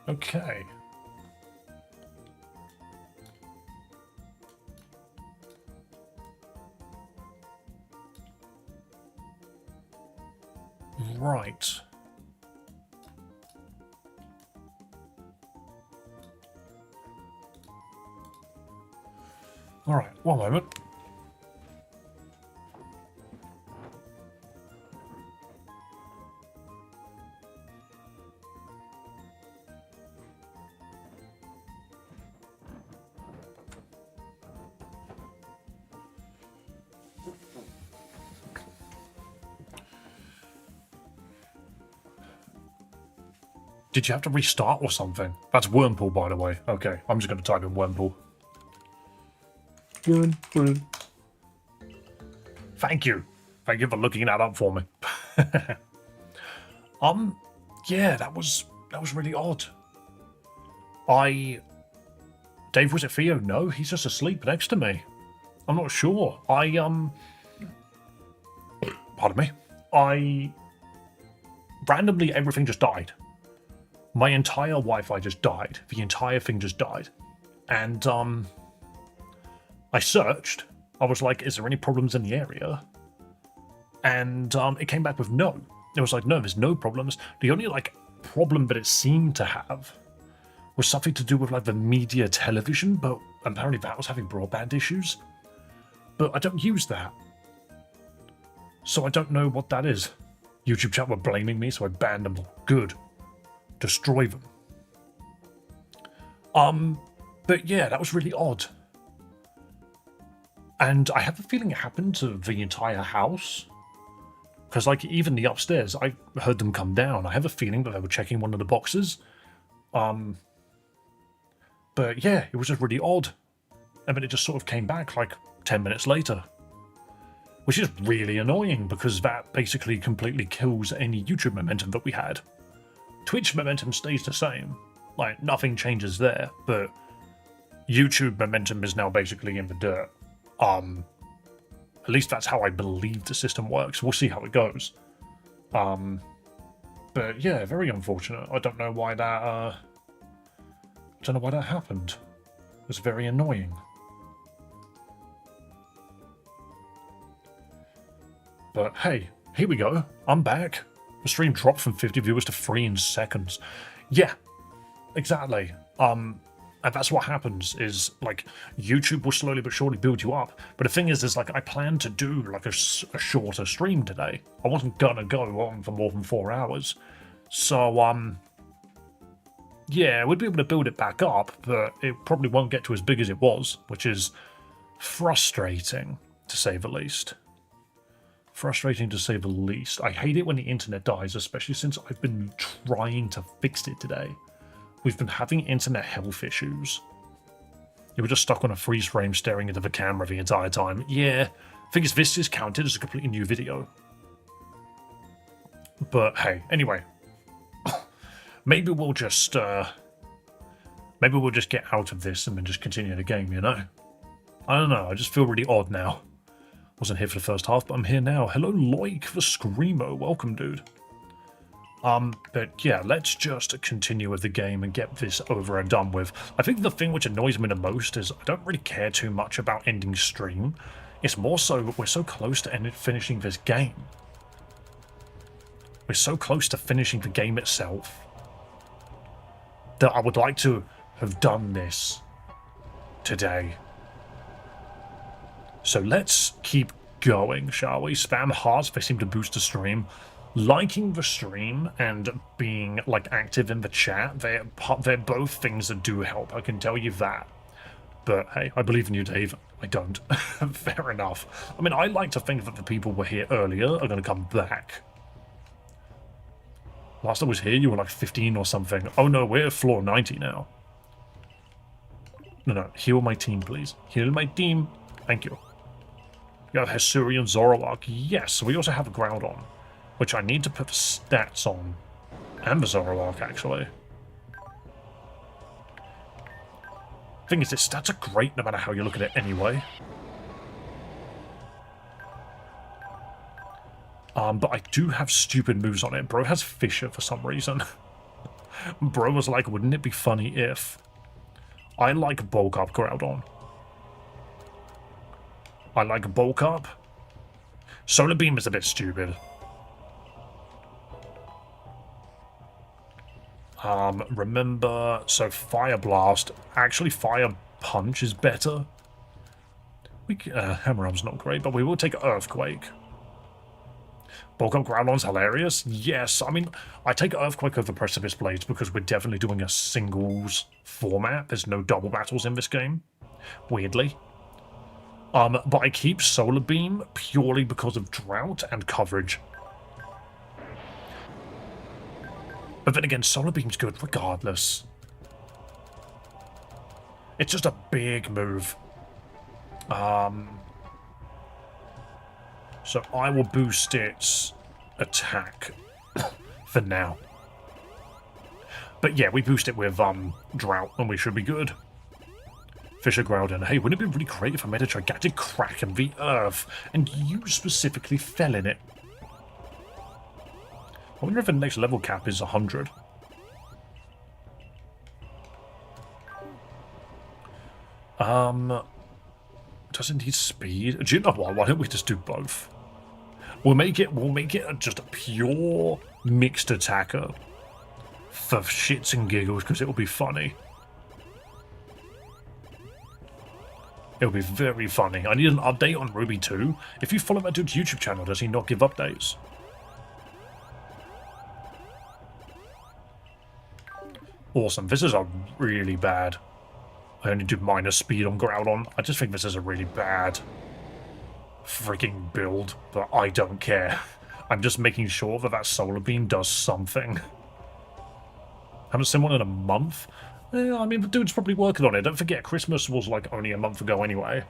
Okay. Right. Alright, one moment. Did you have to restart or something? That's Wormpool, by the way. Okay, I'm just going to type in Wormpool. Wormpool. Thank you. Thank you for looking that up for me. Yeah, that was really odd. Dave, was it Theo? No, he's just asleep next to me. I'm not sure. Pardon me. Randomly, everything just died. My entire Wi-Fi just died. The entire thing just died. And, I searched. I was like, is there any problems in the area? And, it came back with no. It was like, no, there's no problems. The only, like, problem that it seemed to have was something to do with, like, the media television, but apparently that was having broadband issues. But I don't use that. So I don't know what that is. YouTube chat were blaming me, so I banned them all. Good. Destroy them. But yeah, that was really odd. And I have a feeling it happened to the entire house. Because, like, even the upstairs, I heard them come down. I have a feeling that they were checking one of the boxes. But yeah, it was just really odd. And then it just sort of came back, like, 10 minutes later. Which is really annoying, because that basically completely kills any YouTube momentum that we had. Twitch momentum stays the same. Like, nothing changes there, but YouTube momentum is now basically in the dirt. At least that's how I believe the system works. We'll see how it goes. But yeah, very unfortunate. I don't know why that happened. It was very annoying. But hey, here we go. I'm back. The stream dropped from 50 viewers to 3 in seconds. Yeah, exactly. And that's what happens, is, like, YouTube will slowly but surely build you up. But the thing is like, I planned to do, like, a shorter stream today. I wasn't gonna go on for more than 4 hours. So, yeah, we'd be able to build it back up, but it probably won't get to as big as it was, which is frustrating, to say the least. Frustrating to say the least. I hate it when the internet dies, especially since I've been trying to fix it today. We've been having internet health issues. You were just stuck on a freeze frame staring into the camera the entire time. Yeah, thing is, this is counted as a completely new video. But hey, anyway. maybe we'll just get out of this and then just continue the game, you know? I don't know, I just feel really odd now. Wasn't here for the first half, but I'm here now. Hello, Loik the Screamo. Welcome, dude. But yeah, let's just continue with the game and get this over and done with. I think the thing which annoys me the most is I don't really care too much about ending stream. It's more so we're so close to finishing this game. We're so close to finishing the game itself that I would like to have done this today. So let's keep going, shall we? Spam hearts, they seem to boost the stream. Liking the stream and being, like, active in the chat, they're both things that do help, I can tell you that. But hey, I believe in you, Dave. I don't. Fair enough. I mean, I like to think that the people who were here earlier are going to come back. Last I was here, you were like 15 or something. Oh no, we're at floor 90 now. No, heal my team, please. Heal my team. Thank you. We have Hesurian Zoroark. Yes, we also have a Groudon, which I need to put the stats on. And the Zoroark, actually. Thing is, its stats are great no matter how you look at it anyway. But I do have stupid moves on it. Bro has Fissure for some reason. Bro was like, wouldn't it be funny if... I like bulk up Groudon. I like bulk up. Solar Beam is a bit stupid. Remember, so Fire Blast. Actually, Fire Punch is better. Hammer Arm's not great, but we will take Earthquake. Bulk up Groudon's hilarious. Yes, I mean, I take Earthquake over Precipice Blades because we're definitely doing a singles format. There's no double battles in this game, weirdly. But I keep Solar Beam purely because of drought and coverage. But then again, Solar Beam's good regardless. It's just a big move. So I will boost its attack for now. But yeah, we boost it with drought and we should be good. Fisher Groudon. Hey, wouldn't it be really great if I made a gigantic crack in the earth and you specifically fell in it? I wonder if the next level cap is 100. Doesn't need speed. Do you know what? Why don't we just do both? We'll make it just a pure mixed attacker for shits and giggles because it'll be funny. It'll be very funny. I need an update on Ruby 2. If you follow that dude's YouTube channel, does he not give updates? Awesome. This is a really bad. I only do minus speed on Groudon. I just think this is a really bad freaking build, but I don't care. I'm just making sure that that Solar Beam does something. Haven't seen one in a month? I mean, the dude's probably working on it. Don't forget, Christmas was like only a month ago anyway.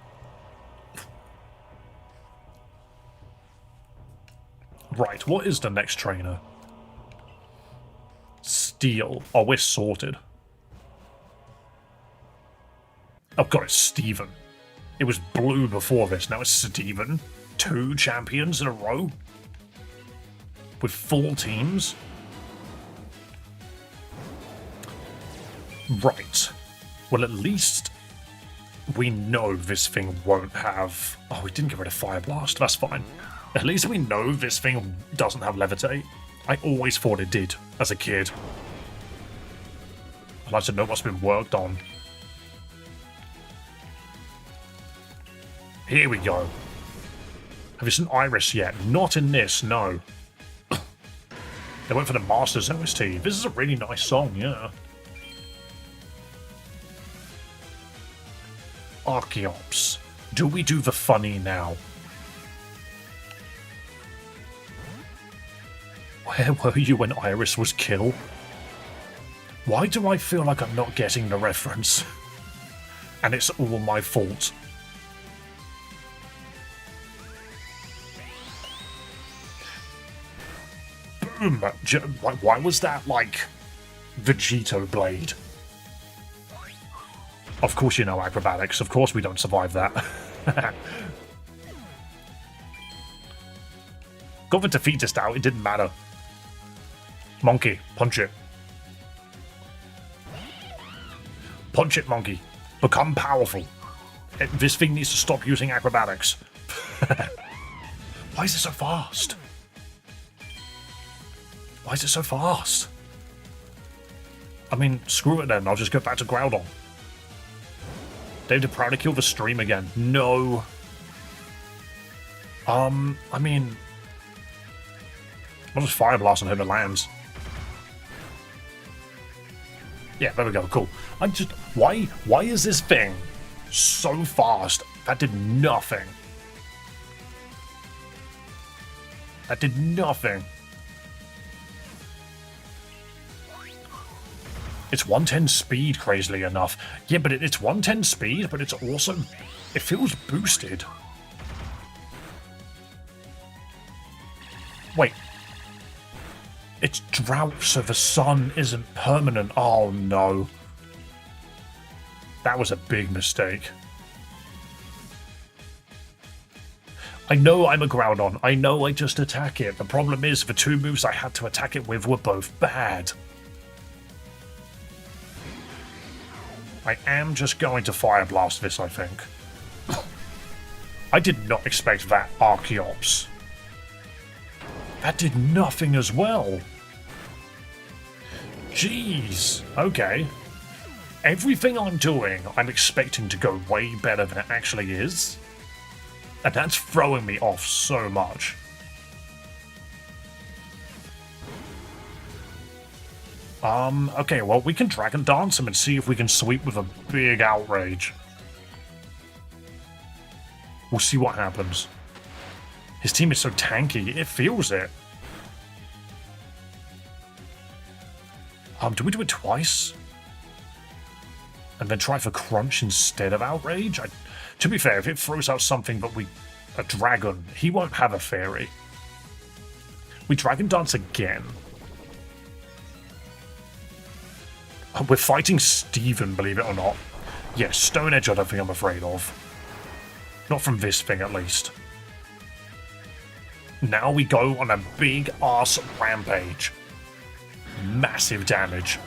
Right, what is the next trainer? Steel. Oh, we're sorted. Oh god, it's Steven. It was blue before this, now it's Steven. 2 champions in a row? With full teams? Right. Well, at least we know this thing won't have... Oh, we didn't get rid of Fire Blast, that's fine. At least we know this thing doesn't have Levitate. I always thought it did, as a kid. I'd like to know what's been worked on. Here we go. Have you seen Iris yet? Not in this, no. They went for the Masters OST. This is a really nice song, yeah. Archeops. Do we do the funny now? Where were you when Iris was killed? Why do I feel like I'm not getting the reference? And it's all my fault. Boom! Why was that like Vegito Blade? Of course you know acrobatics. Of course we don't survive that. Got the defeatist out. It didn't matter. Monkey, punch it. Punch it, monkey. Become powerful. This thing needs to stop using acrobatics. Why is it so fast? Why is it so fast? I mean, screw it then. I'll just go back to Groudon. David Proud to kill the stream again. No. I mean... I'll just Fire Blast and hope it lands. Yeah, there we go, cool. I just... Why is this thing so fast? That did nothing. That did nothing. It's 110 speed, crazily enough. Yeah, but it's 110 speed, but it's also... It feels boosted. Wait. It's drought, so the sun isn't permanent. Oh, no. That was a big mistake. I know I'm a Groudon. I know I just attack it. The problem is the 2 moves I had to attack it with were both bad. I am just going to Fire Blast this, I think. I did not expect that Archeops. That did nothing as well. Jeez. Okay. Everything I'm doing, I'm expecting to go way better than it actually is. And that's throwing me off so much. Okay, well, we can Dragon Dance him and see if we can sweep with a big Outrage. We'll see what happens. His team is so tanky, it feels it. Do we do it twice? And then try for Crunch instead of Outrage? To be fair, if it throws out something but a dragon, he won't have a fairy. We Dragon Dance again. We're fighting Steven, believe it or not. Yeah, Stone Edge I don't think I'm afraid of. Not from this thing, at least. Now we go on a big-ass rampage. Massive damage.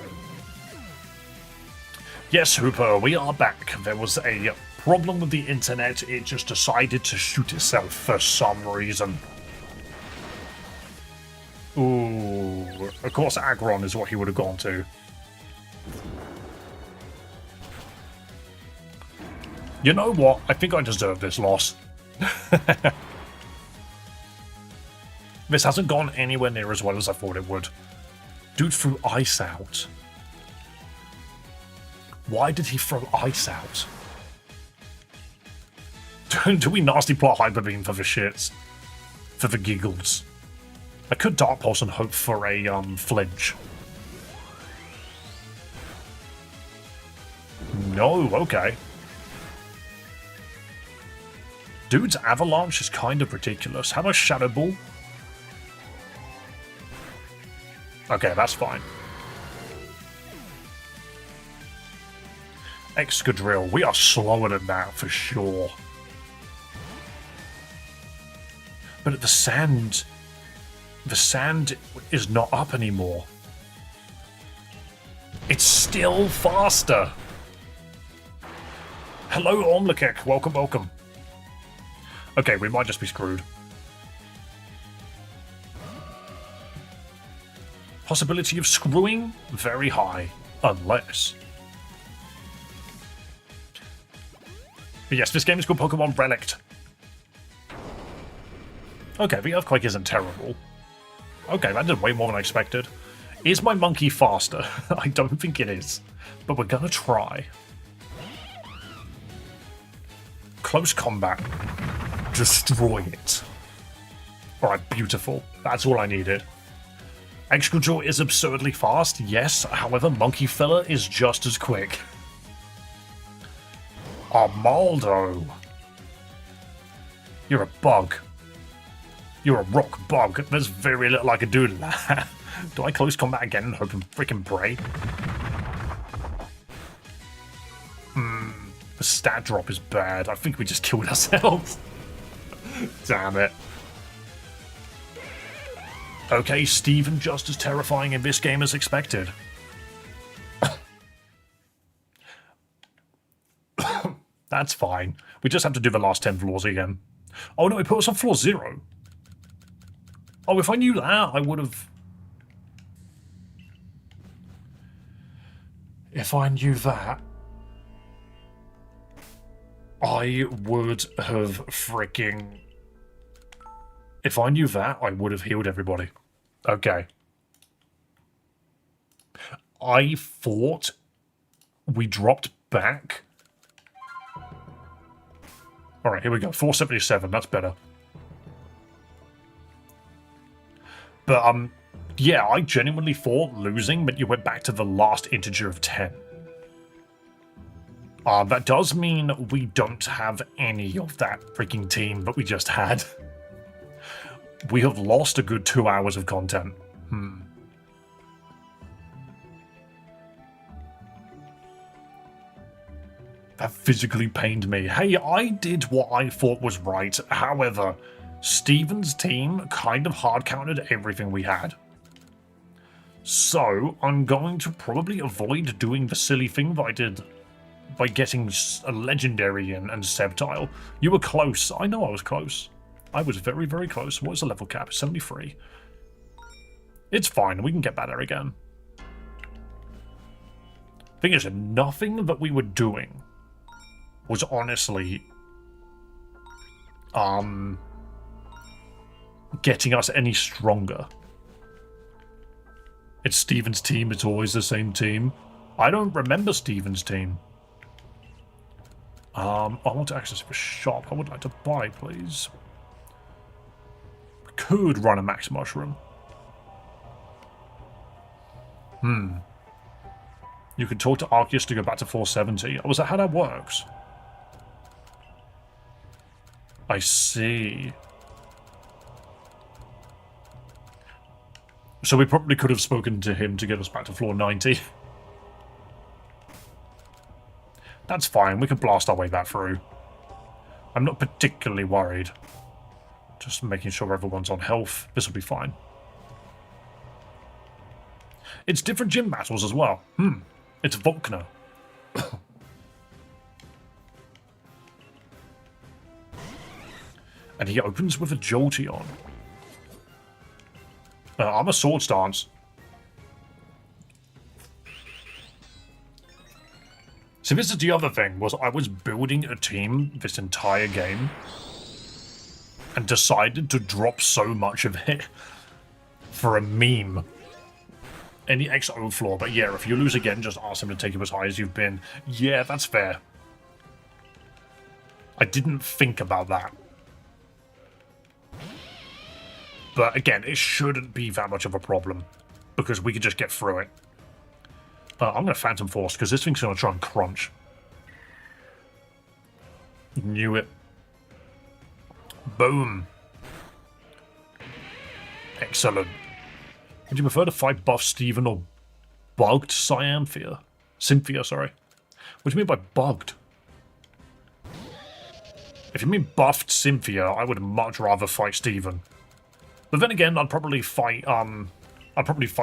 Yes, Hooper, we are back. There was a problem with the internet. It just decided to shoot itself for some reason. Ooh, of course Aggron is what he would have gone to. You know what? I think I deserve this loss. This hasn't gone anywhere near as well as I thought it would. Dude threw Ice out. Why did he throw Ice out? Do we nasty plot Hyper Beam for the shits? For the giggles? I could Dark Pulse and hope for a flinch. No, okay. Dude's Avalanche is kind of ridiculous. How about Shadow Ball? Okay, that's fine. Excadrill, we are slower than that for sure. But the sand is not up anymore. It's still faster. Hello, Omlakek. Welcome, welcome. Okay, we might just be screwed. Possibility of screwing? Very high. Unless... But yes, this game is called Pokémon Relict. Okay, the Earthquake isn't terrible. Okay, that did way more than I expected. Is my monkey faster? I don't think it is. But we're gonna try. Close combat. Destroy it. Alright, beautiful. That's all I needed. Excadrill is absurdly fast, yes. However, Monkey Fella is just as quick. Armaldo. You're a bug. You're a rock bug. There's very little I can do to that. Do I close combat again and hope and freaking pray? The stat drop is bad. I think we just killed ourselves. Damn it. Okay, Steven just as terrifying in this game as expected. That's fine. We just have to do the last 10 floors again. Oh no, it put us on floor 0. Oh, if I knew that, I would have... If I knew that... I would have freaking... If I knew that, I would have healed everybody. Okay. I thought we dropped back. Alright, here we go. 477, that's better. But, yeah, I genuinely thought losing meant you went back to the last integer of 10. That does mean we don't have any of that freaking team that we just had. We have lost a good 2 hours of content. That physically pained me. Hey, I did what I thought was right. However, Steven's team kind of hard-countered everything we had. So, I'm going to probably avoid doing the silly thing that I did by getting a legendary and Sceptile. You were close. I know I was close. I was very, very close. What is the level cap? 73. It's fine. We can get better again. Thing is, nothing that we were doing was honestly getting us any stronger. It's Steven's team. It's always the same team. I don't remember Steven's team. I want to access the shop. I would like to buy, please. Could run a max mushroom. You could talk to Arceus to go back to 470. Oh, is that how that works? I see. So we probably could have spoken to him to get us back to floor 90. That's fine. We can blast our way back through. I'm not particularly worried. Just making sure everyone's on health. This will be fine. It's different gym battles as well. It's Volkner. And he opens with a Jolteon. I'm a Sword Stance. So this is the other thing, was I was building a team this entire game and decided to drop so much of it for a meme. Any XO floor, but yeah, if you lose again, just ask him to take you as high as you've been. Yeah, that's fair. I didn't think about that. But again, it shouldn't be that much of a problem, because we could just get through it. I'm going to Phantom Force, because this thing's going to try and crunch. Knew it. Boom. Excellent. Would you prefer to fight buff Steven or bugged Cynthia? Cynthia, sorry. What do you mean by bugged? If you mean buffed Cynthia, I would much rather fight Steven. But then again, I'd probably fight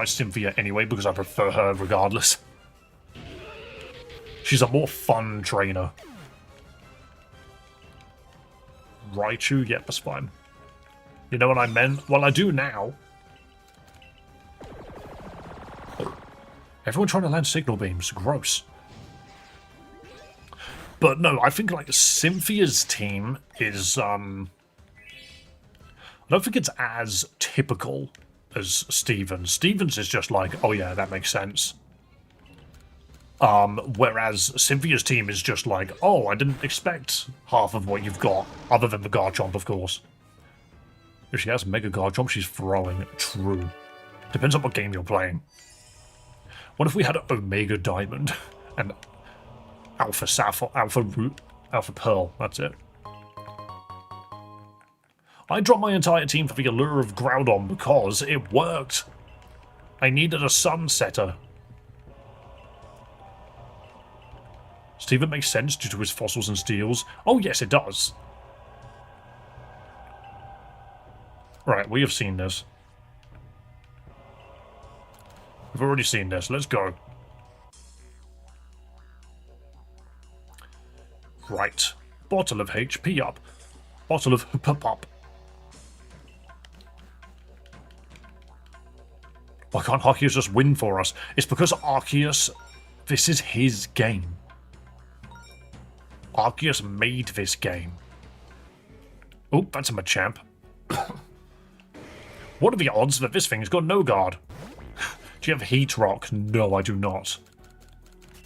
Cynthia anyway because I prefer her regardless. She's a more fun trainer. Raichu, yep, that's fine. You know what I meant? Well, I do now. Everyone trying to land signal beams. Gross. But no, I think like Cynthia's team is I don't think it's as typical as Steven's. Steven's is just like, oh yeah, that makes sense. Whereas Cynthia's team is just like, oh, I didn't expect half of what you've got, other than the Garchomp, of course. If she has Mega Garchomp, she's throwing. True. Depends on what game you're playing. What if we had Omega Diamond and Alpha Sapphire, Alpha Root, Alpha Pearl? That's it. I dropped my entire team for the allure of Groudon because it worked. I needed a Sunsetter. Steven makes sense due to his fossils and steals. Oh yes, it does. Right, we have seen this. We've already seen this. Let's go. Right. Bottle of HP up. Bottle of Hoop up. Why can't Arceus just win for us? It's because Arceus, this is his game. Arceus made this game. Oh, that's a Machamp. What are the odds that this thing's got no guard? Do you have Heat Rock? No, I do not.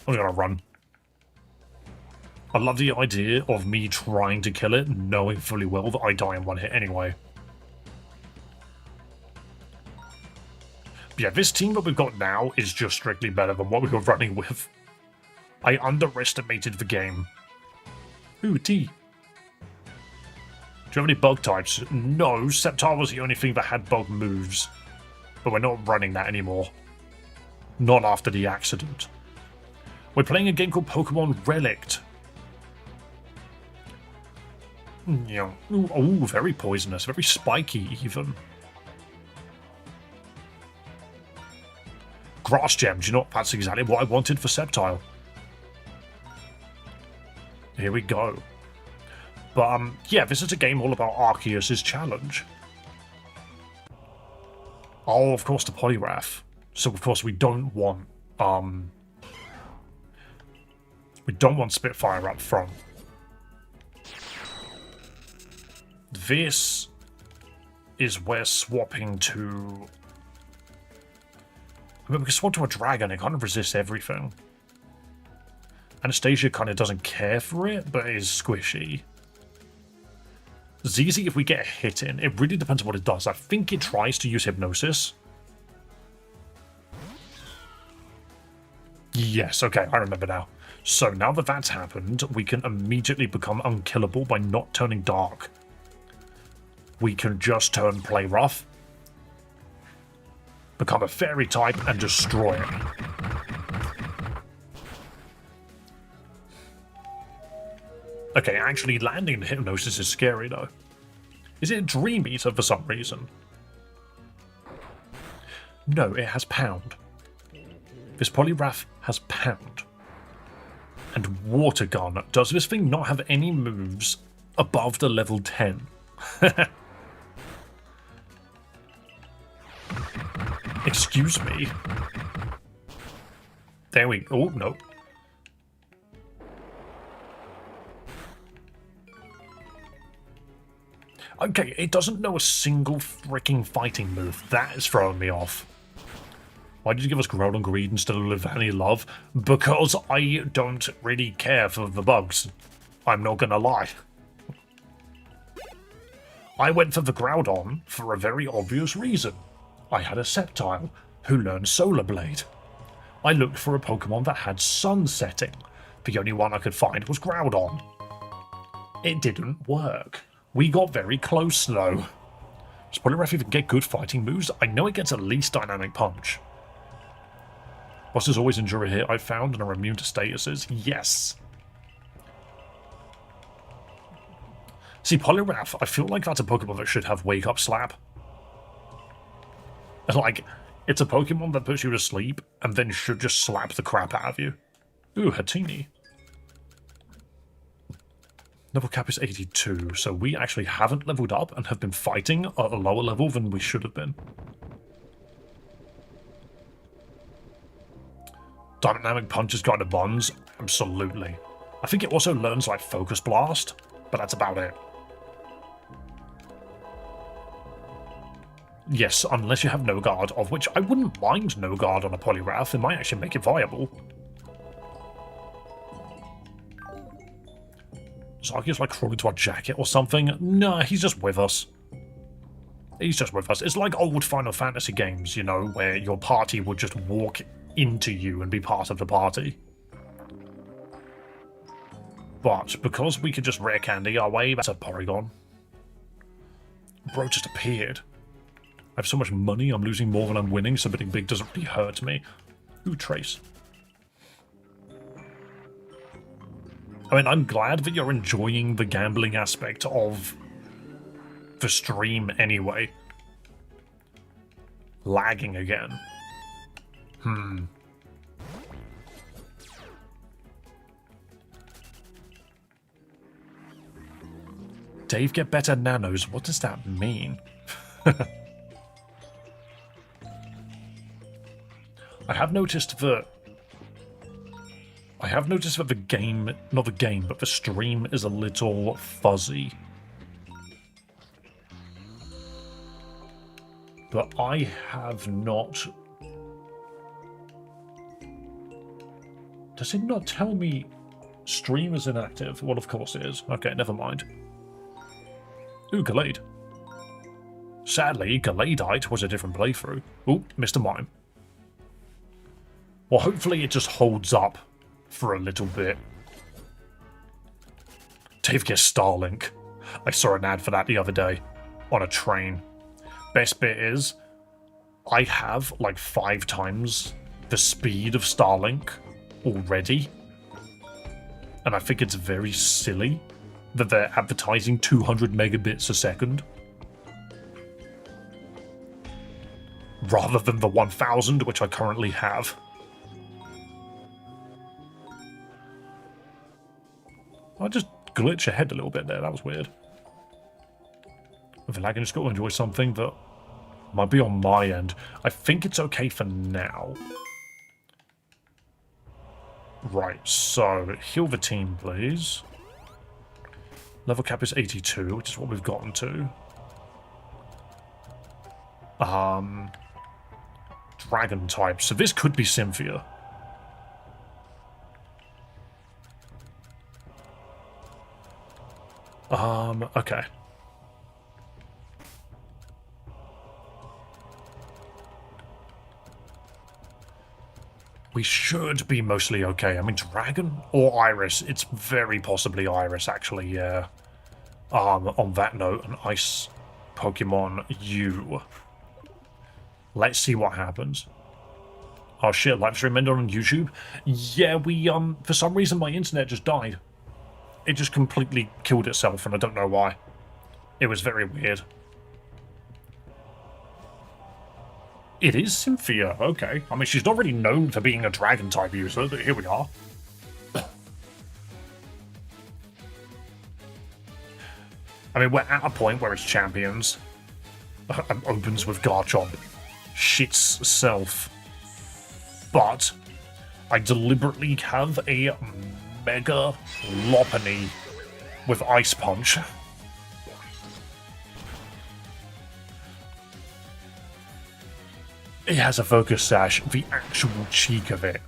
I'm gonna run. I love the idea of me trying to kill it, knowing fully well that I die in one hit anyway. But yeah, this team that we've got now is just strictly better than what we were running with. I underestimated the game. Ooh, T. Do you have any bug types? No, Sceptile was the only thing that had bug moves. But we're not running that anymore. Not after the accident. We're playing a game called Pokémon Relict. Yeah. Ooh, very poisonous, very spiky even. Grass Gems, you know, that's exactly what I wanted for Sceptile. Here we go. But, yeah, this is a game all about Arceus' challenge. Oh, of course, the Poliwrath. So, of course, we don't want Spitfire up front. This is where swapping to... I mean, we can swap to a dragon, it kind of resists everything. Anastasia kind of doesn't care for it, but it is squishy. ZZ, if we get a hit in, it really depends on what it does. I think it tries to use Hypnosis. Yes, okay, I remember now. So now that that's happened, we can immediately become unkillable by not turning dark. We can just turn Play Rough, become a fairy type, and destroy it. Okay, actually landing the Hypnosis is scary though. Is it Dream Eater for some reason? No, it has Pound. This Poliwrath has Pound. And Water Gun. Does this thing not have any moves above the level 10? Excuse me. There we go. Oh, no. Okay, it doesn't know a single freaking fighting move. That is throwing me off. Why did you give us Growl and Greed instead of Livani Love? Because I don't really care for the bugs. I'm not gonna lie. I went for the Groudon for a very obvious reason. I had a Sceptile who learned Solar Blade. I looked for a Pokemon that had Sun Setting. The only one I could find was Groudon. It didn't work. We got very close though. Does Poliwrath even get good fighting moves? I know it gets at least Dynamic Punch. Bosses always endure a hit I've found and are immune to statuses. Yes. See, Poliwrath, I feel like that's a Pokemon that should have Wake Up Slap. Like, it's a Pokemon that puts you to sleep and then should just slap the crap out of you. Ooh, Hatini. Level cap is 82, so we actually haven't leveled up and have been fighting at a lower level than we should have been. Dynamic Punch has got advance, absolutely. I think it also learns like Focus Blast, but that's about it. Yes, unless you have No Guard, of which I wouldn't mind No Guard on a Poliwrath, it might actually make it viable. Zarki's like crawling to our jacket or something. Nah, he's just with us. He's just with us. It's like old Final Fantasy games, you know, where your party would just walk into you and be part of the party. But because we could just rare candy our way, that's a Porygon. Bro just appeared. I have so much money, I'm losing more than I'm winning, so betting big doesn't really hurt me. Ooh, Trace. I mean, I'm glad that you're enjoying the gambling aspect of the stream anyway. Lagging again. Dave get better nanos. What does that mean? I have noticed that the game, not the game, but the stream is a little fuzzy. But I have not... Does it not tell me stream is inactive? Well, of course it is. Okay, never mind. Ooh, Gallade. Sadly, Galadite was a different playthrough. Ooh, Mr. Mime. Well, hopefully it just holds up for a little bit. Dave gets Starlink. I saw an ad for that the other day on a train. Best bit is, I have like 5 times the speed of Starlink already. And I think it's very silly that they're advertising 200 megabits a second. Rather than the 1000, which I currently have. I just glitched ahead a little bit there. That was weird. I feel like I just got to enjoy something that might be on my end. I think it's okay for now. Right, so heal the team, please. Level cap is 82, which is what we've gotten to. Dragon type. So this could be Cynthia. Okay. We should be mostly okay. I mean, Dragon or Iris. It's very possibly Iris, actually, yeah. On that note, an Ice Pokemon U. Let's see what happens. Oh shit, live stream ended on YouTube? Yeah, we, for some reason my internet just died. It just completely killed itself, and I don't know why. It was very weird. It is Cynthia, okay. I mean, she's not really known for being a Dragon-type user, but here we are. I mean, we're at a point where it's champions. And opens with Garchomp. Shit's self. But I deliberately have a Mega Lopunny with Ice Punch. It has a Focus Sash, the actual cheek of it.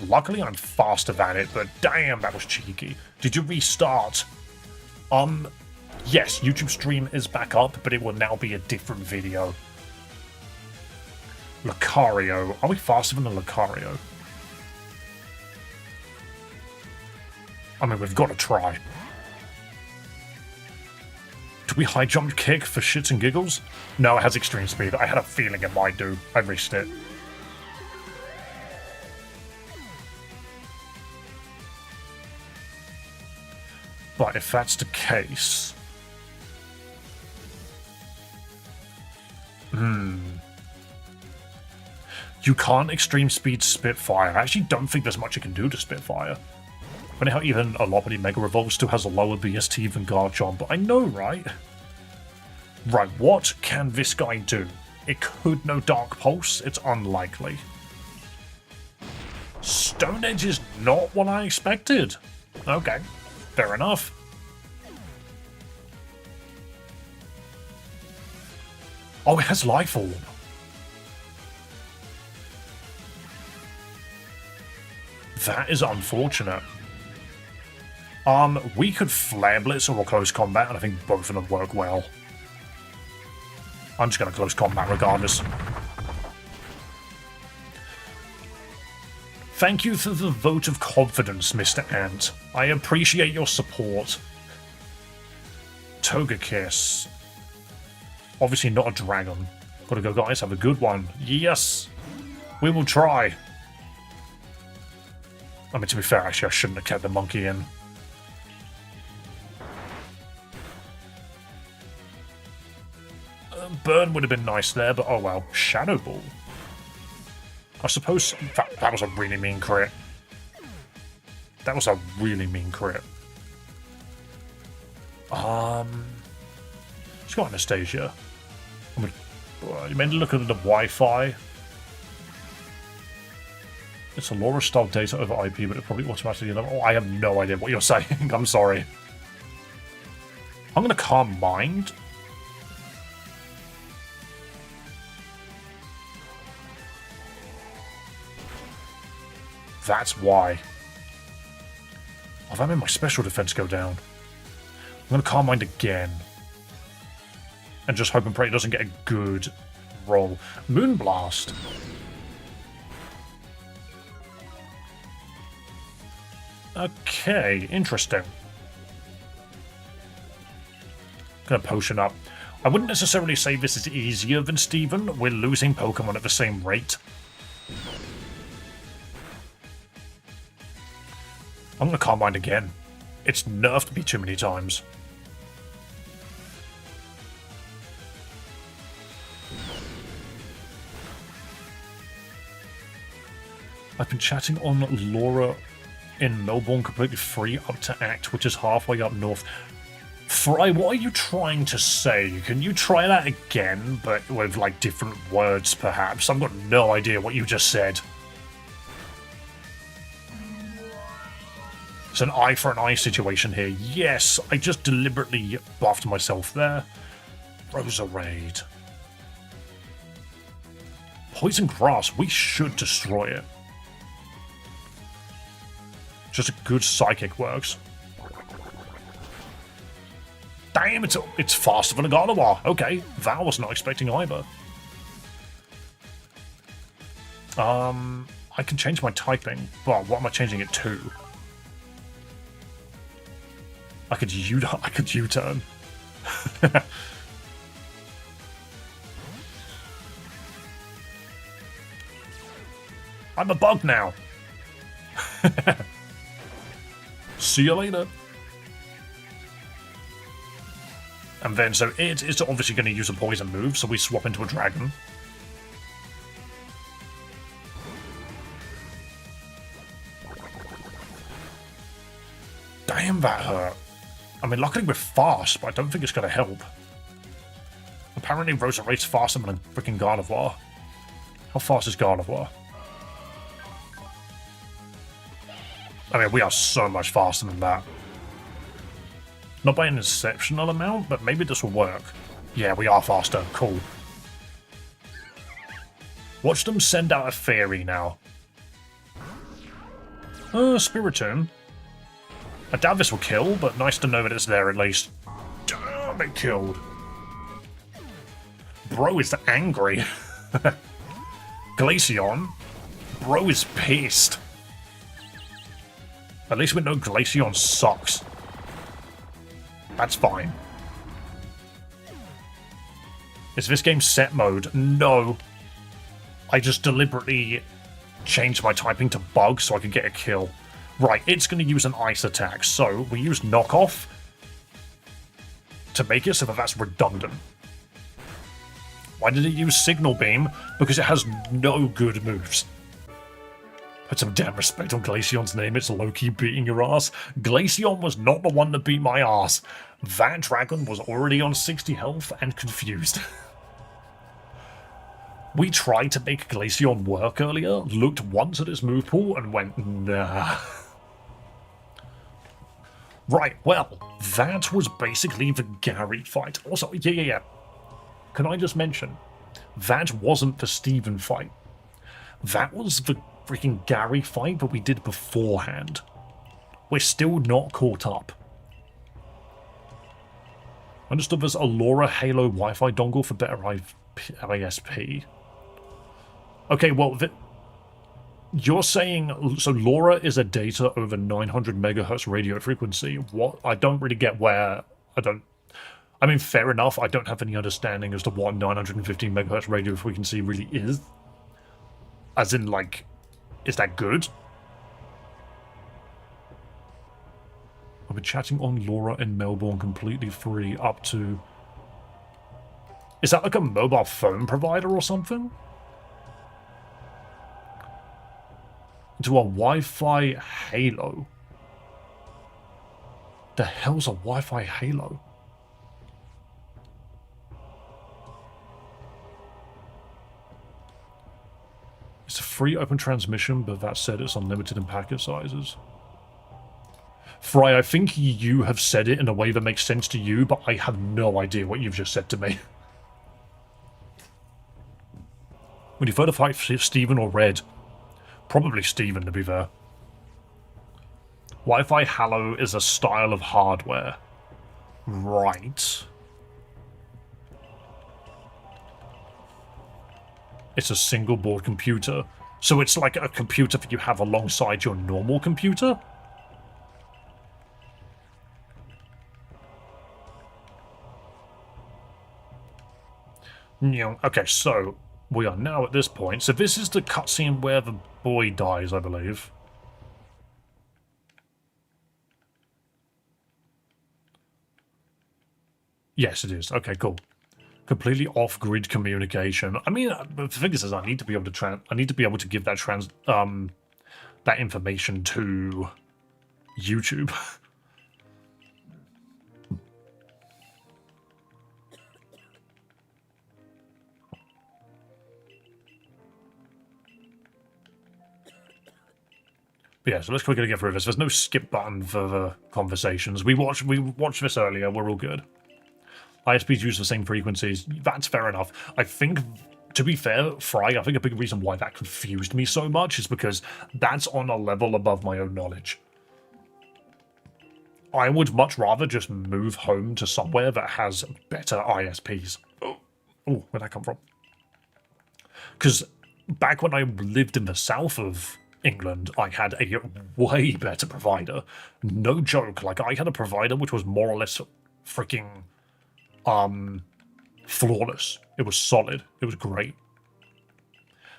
Luckily I'm faster than it, but damn, that was cheeky. Did you restart? Yes, YouTube stream is back up, but it will now be a different video. Lucario. Are we faster than the Lucario? I mean, we've got to try. Do we high jump kick for shits and giggles? No, it has extreme speed. I had a feeling it might do. I risked it. But if that's the case... You can't extreme speed Spitfire. I actually don't think there's much you can do to Spitfire. Funny how even a Lopunny Mega Revolve still has a lower BST than Garchomp, but I know, right? Right, what can this guy do? It could know Dark Pulse. It's unlikely. Stone Edge is not what I expected. Okay, fair enough. Oh, it has Life Orb. That is unfortunate. We could Flare Blitz or Close Combat, and I think both of them work well. I'm just going to Close Combat regardless. Thank you for the vote of confidence, Mr. Ant. I appreciate your support. Togekiss. Obviously not a dragon. Gotta go, guys. Have a good one. Yes! We will try. I mean, to be fair, actually, I shouldn't have kept the monkey in. Burn would have been nice there, but oh well. Shadow Ball. I suppose that was a really mean crit. That was a really mean crit. Let's go Anastasia. You meant to look at the Wi-Fi. It's a LoRa style data over IP, but it probably automatically... Oh, I have no idea what you're saying. I'm sorry. I'm going to Calm Mind. That's why. Oh, that made my special defense go down. I'm going to Calm Mind again. And just hope and pray it doesn't get a good roll. Moonblast. Okay, interesting. Gonna potion up. I wouldn't necessarily say this is easier than Steven. We're losing Pokemon at the same rate. I'm gonna Calm Mind again. It's nerfed me too many times. I've been chatting on LoRa in Melbourne completely free up to Act, which is halfway up north. Fry, what are you trying to say? Can you try that again, but with, like, different words, perhaps? I've got no idea what you just said. It's an eye for an eye situation here. Yes, I just deliberately buffed myself there. Roserade. Poison grass, we should destroy it. Just a good psychic works. Damn, it's faster than a Gardevoir. Okay, that I was not expecting either. I can change my typing, but what am I changing it to? I could U-turn. I'm a bug now. See you later. And then, so it is obviously going to use a poison move, so we swap into a dragon. Damn, that hurt. I mean, luckily we're fast, but I don't think it's going to help. Apparently Roserade's faster than a freaking Gardevoir. How fast is Gardevoir? I mean, we are so much faster than that. Not by an exceptional amount, but maybe this will work. Yeah, we are faster. Cool. Watch them send out a fairy now. Spiritomb. I doubt this will kill, but nice to know that it's there at least. Damn, it killed. Bro is angry. Glaceon. Bro is pissed. At least we know Glaceon sucks. That's fine. Is this game set mode? No. I just deliberately changed my typing to bug so I could get a kill. Right, it's going to use an ice attack, so we use knockoff to make it so that that's redundant. Why did it use signal beam? Because it has no good moves. Put some damn respect on Glaceon's name, it's low-key beating your ass. Glaceon was not the one that beat my ass. That dragon was already on 60 health and confused. We tried to make Glaceon work earlier, looked once at its move pool and went, nah. Right, well, that was basically the Gary fight. Also, yeah. Can I just mention, that wasn't the Steven fight. That was the freaking Gary fight that we did beforehand. We're still not caught up. Understood there's a LoRa Halo Wi-Fi dongle for better ISP. Okay, well, you're saying, so LoRa is a data over 900 megahertz radio frequency. What? I don't really get where, I mean, fair enough, I don't have any understanding as to what 915 megahertz radio frequency really is. As in, like, is that good? I've been chatting on LoRa in Melbourne completely free up to... Is that like a mobile phone provider or something? To a Wi-Fi Halo. The hell's a Wi-Fi Halo? It's a free open transmission, but that said, it's unlimited in packet sizes. Fry, I think you have said it in a way that makes sense to you, but I have no idea what you've just said to me. Would you further fight Steven or Red? Probably Steven, to be fair. Wi-Fi Halo is a style of hardware. Right. It's a single board computer. So it's like a computer that you have alongside your normal computer? Okay, so we are now at this point. So this is the cutscene where the boy dies, I believe. Yes, it is. Okay, cool. Completely off-grid communication. I mean, the thing is, I need to be able to give that that information to YouTube. But yeah, so let's quickly get through this. There's no skip button for the conversations. We watched this earlier. We're all good. ISPs use the same frequencies. That's fair enough. I think, to be fair, Fry, I think a big reason why that confused me so much is because that's on a level above my own knowledge. I would much rather just move home to somewhere that has better ISPs. Oh, where'd that come from? Because back when I lived in the south of England, I had a way better provider. No joke. Like, I had a provider which was more or less freaking flawless. It was solid. It was great.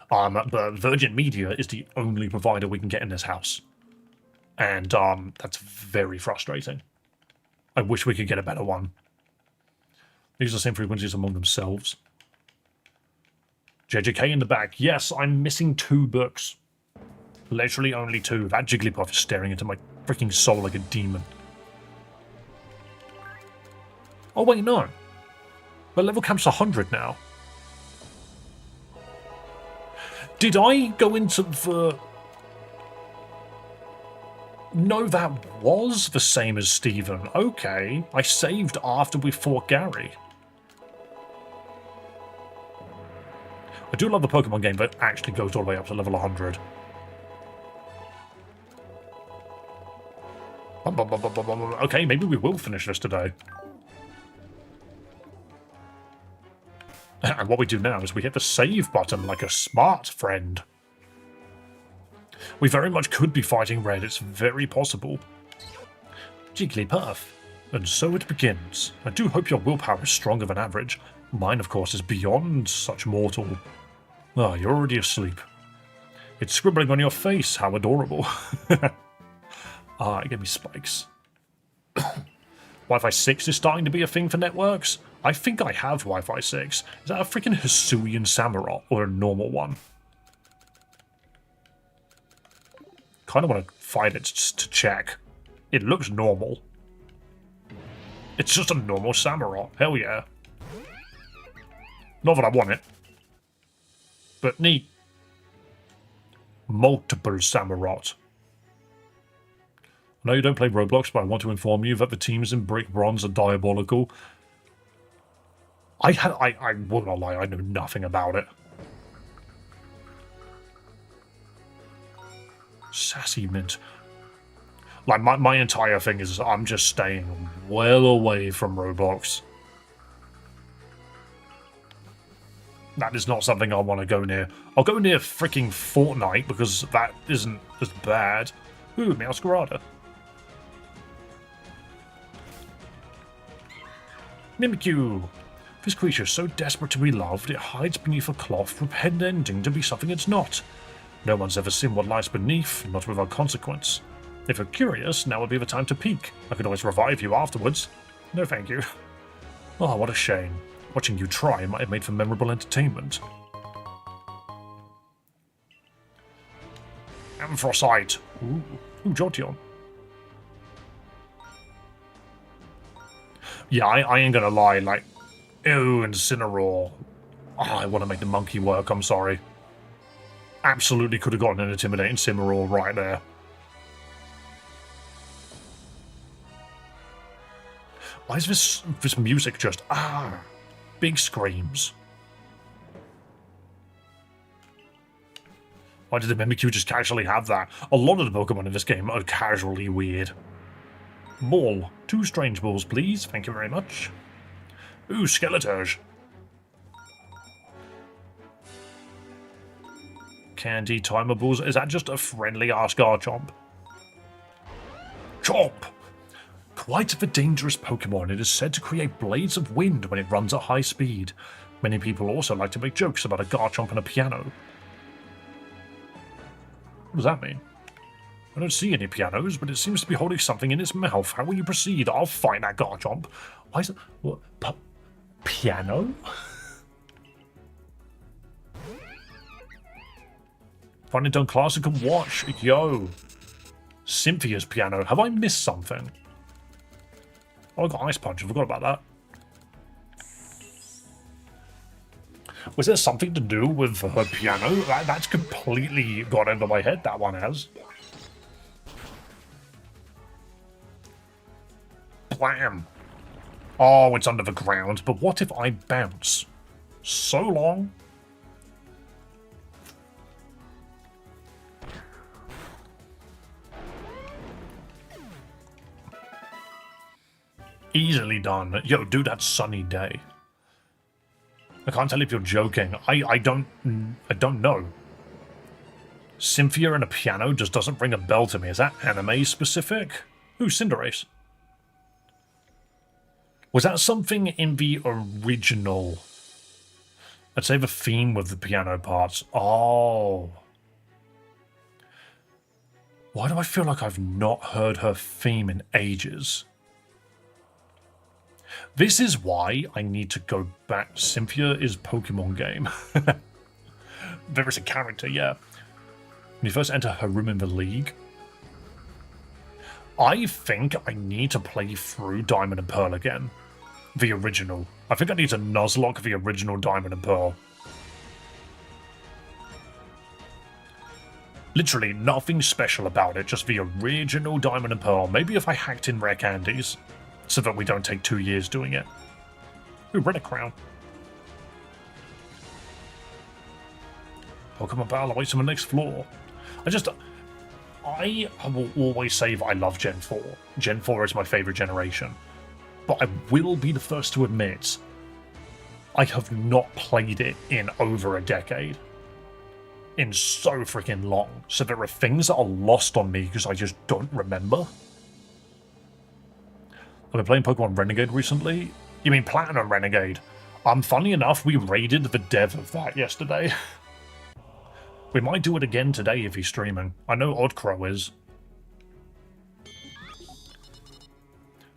But Virgin Media is the only provider we can get in this house. And that's very frustrating. I wish we could get a better one. These are the same frequencies among themselves. JJK in the back. Yes, I'm missing 2 books. Literally only 2. That Jigglypuff is staring into my freaking soul like a demon. Oh wait, no. The level cap's 100 now. Did I go into the... No, that was the same as Steven. Okay. I saved after we fought Gary. I do love the Pokemon game, but it actually goes all the way up to level 100. Okay, maybe we will finish this today. And what we do now is we hit the save button like a smart friend. We very much could be fighting Red, it's very possible. Jigglypuff. And so it begins. I do hope your willpower is stronger than average. Mine, of course, is beyond such mortal. Ah, you're already asleep. It's scribbling on your face, how adorable. Give me spikes. Wi-Fi 6 is starting to be a thing for networks. I think I have Wi-Fi 6. Is that a freaking Hisuian Samurott or a normal one? Kind of want to find it just to check. It looks normal. It's just a normal Samurott. Hell yeah. Not that I want it. But neat. Multiple Samurott. I know you don't play Roblox, but I want to inform you that the teams in Brick Bronze are diabolical. I will not lie, I know nothing about it. Sassy Mint. Like, my entire thing is I'm just staying well away from Roblox. That is not something I want to go near. I'll go near freaking Fortnite, because that isn't as bad. Ooh, Meowscarada. Mimikyu. This creature is so desperate to be loved, it hides beneath a cloth, pretending to be something it's not. No one's ever seen what lies beneath, not without consequence. If you're curious, now would be the time to peek. I could always revive you afterwards. No thank you. Oh, what a shame. Watching you try might have made for memorable entertainment. Anthracite. Ooh, Jolteon. Yeah, I ain't gonna lie, like, ew, Incineroar. Oh, I want to make the monkey work, I'm sorry. Absolutely could have gotten an intimidating Incineroar right there. Why is this music just, big screams? Why did the Mimikyu just casually have that? A lot of the Pokemon in this game are casually weird. Ball. 2 strange balls, please. Thank you very much. Ooh, Skeleturge. Candy timer balls. Is that just a friendly ass Garchomp? Chomp! Quite the dangerous Pokemon. It is said to create blades of wind when it runs at high speed. Many people also like to make jokes about a Garchomp and a piano. What does that mean? I don't see any pianos, but it seems to be holding something in its mouth. How will you proceed? I'll fight that Garchomp. Why is it... What? Piano? Finally done classic and watch. Yo. Cynthia's piano. Have I missed something? Oh, I got Ice Punch. I forgot about that. Was there something to do with her piano? That's completely gone into my head, that one has. Blam! Oh, it's under the ground, but what if I bounce? So long. Easily done. Yo, dude, that's sunny day. I can't tell if you're joking. I don't know. Cynthia and a piano just doesn't ring a bell to me. Is that anime specific? Ooh, Cinderace. Was that something in the original? I'd say the theme with the piano parts. Oh. Why do I feel like I've not heard her theme in ages? This is why I need to go back. Cynthia is Pokemon game. There is a character, yeah. When you first enter her room in the league, I think I need to play through Diamond and Pearl again. The original. I think I need to Nuzlocke the original Diamond and Pearl. Literally nothing special about it, just the original Diamond and Pearl. Maybe if I hacked in rare candies, so that we don't take 2 years doing it. Ooh, Relic Crown. Pokemon Battle awaits on the next floor. I will always say that I love Gen 4. Gen 4 is my favourite generation. But I will be the first to admit, I have not played it in over a decade. In so freaking long. So there are things that are lost on me because I just don't remember. I've been playing Pokemon Renegade recently. You mean Platinum Renegade? Funny enough, we raided the dev of that yesterday. We might do it again today if he's streaming. I know Oddcrow is.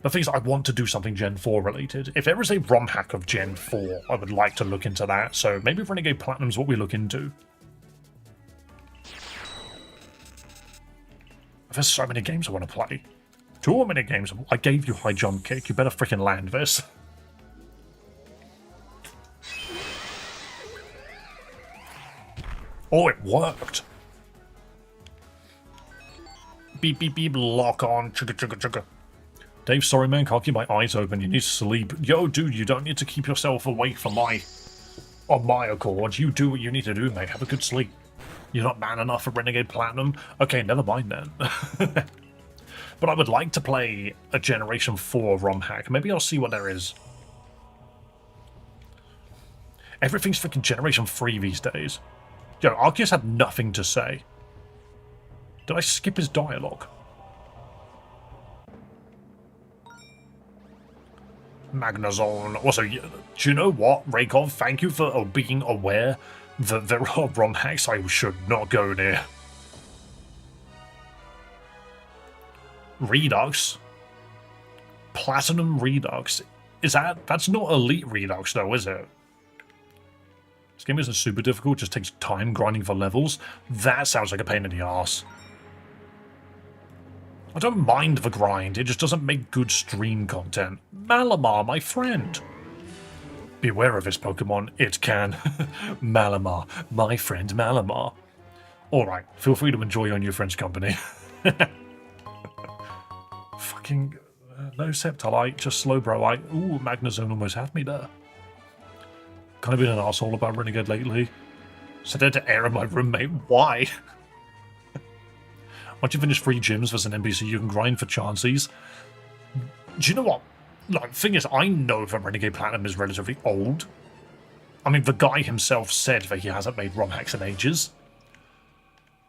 The thing is, I want to do something Gen 4 related. If there is a romhack of Gen 4, I would like to look into that. So maybe Renegade Platinum's what we look into. There's so many games I want to play. Too many games. I gave you high jump kick. You better freaking land this. Oh, it worked. Beep, beep, beep. Lock on. Chugga, chugga, chugga. Dave, sorry, man. Can't keep my eyes open. You need to sleep. Yo, dude, you don't need to keep yourself awake for on my accord. You do what you need to do, mate. Have a good sleep. You're not man enough for Renegade Platinum? Okay, never mind then. But I would like to play a Generation 4 ROM hack. Maybe I'll see what there is. Everything's freaking Generation 3 these days. Yo, Arceus had nothing to say. Did I skip his dialogue? Magnezone. Also, do you know what, Raykov? Thank you for being aware that there are ROM hacks I should not go near. Redux? Platinum Redux? That's not Elite Redux though, is it? This game isn't super difficult, just takes time grinding for levels. That sounds like a pain in the arse. I don't mind the grind, it just doesn't make good stream content. Malamar, my friend. Beware of this Pokemon, it can. Malamar, my friend Malamar. Alright, feel free to enjoy your new friend's company. Fucking no Septolite, just Slowbro. Ooh, Magnezone almost had me there. Kind of been an arsehole about Renegade lately. Said I had to air my roommate. Why? Once you finish 3 gyms versus an NPC, you can grind for chances. Do you know what? Like, the thing is, I know that Renegade Platinum is relatively old. I mean, the guy himself said that he hasn't made ROM hacks in ages.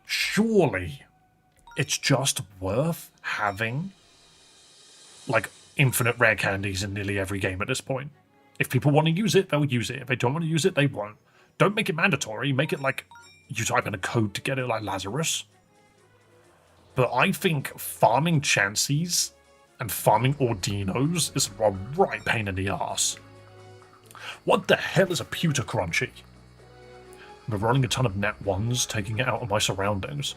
Surely, it's just worth having, like, infinite rare candies in nearly every game at this point. If people want to use it, they'll use it. If they don't want to use it, they won't. Don't make it mandatory. Make it like you type in a code to get it, like Lazarus. But I think farming Chanseys and farming Ordinos is a right pain in the ass. What the hell is a Pewter Crunchy? I'm rolling a ton of net 1s, taking it out of my surroundings.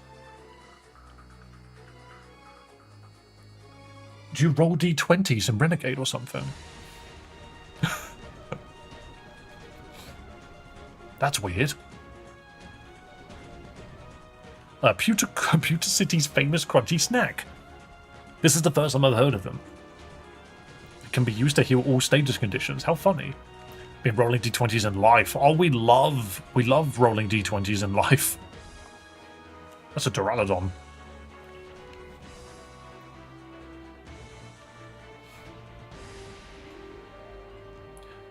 Do you roll d20s in Renegade or something? That's weird. Computer City's famous crunchy snack. This is the first time I've heard of them. It can be used to heal all status conditions. How funny. Been rolling d20s in life. Oh, we love rolling d20s in life. That's a Duraludon.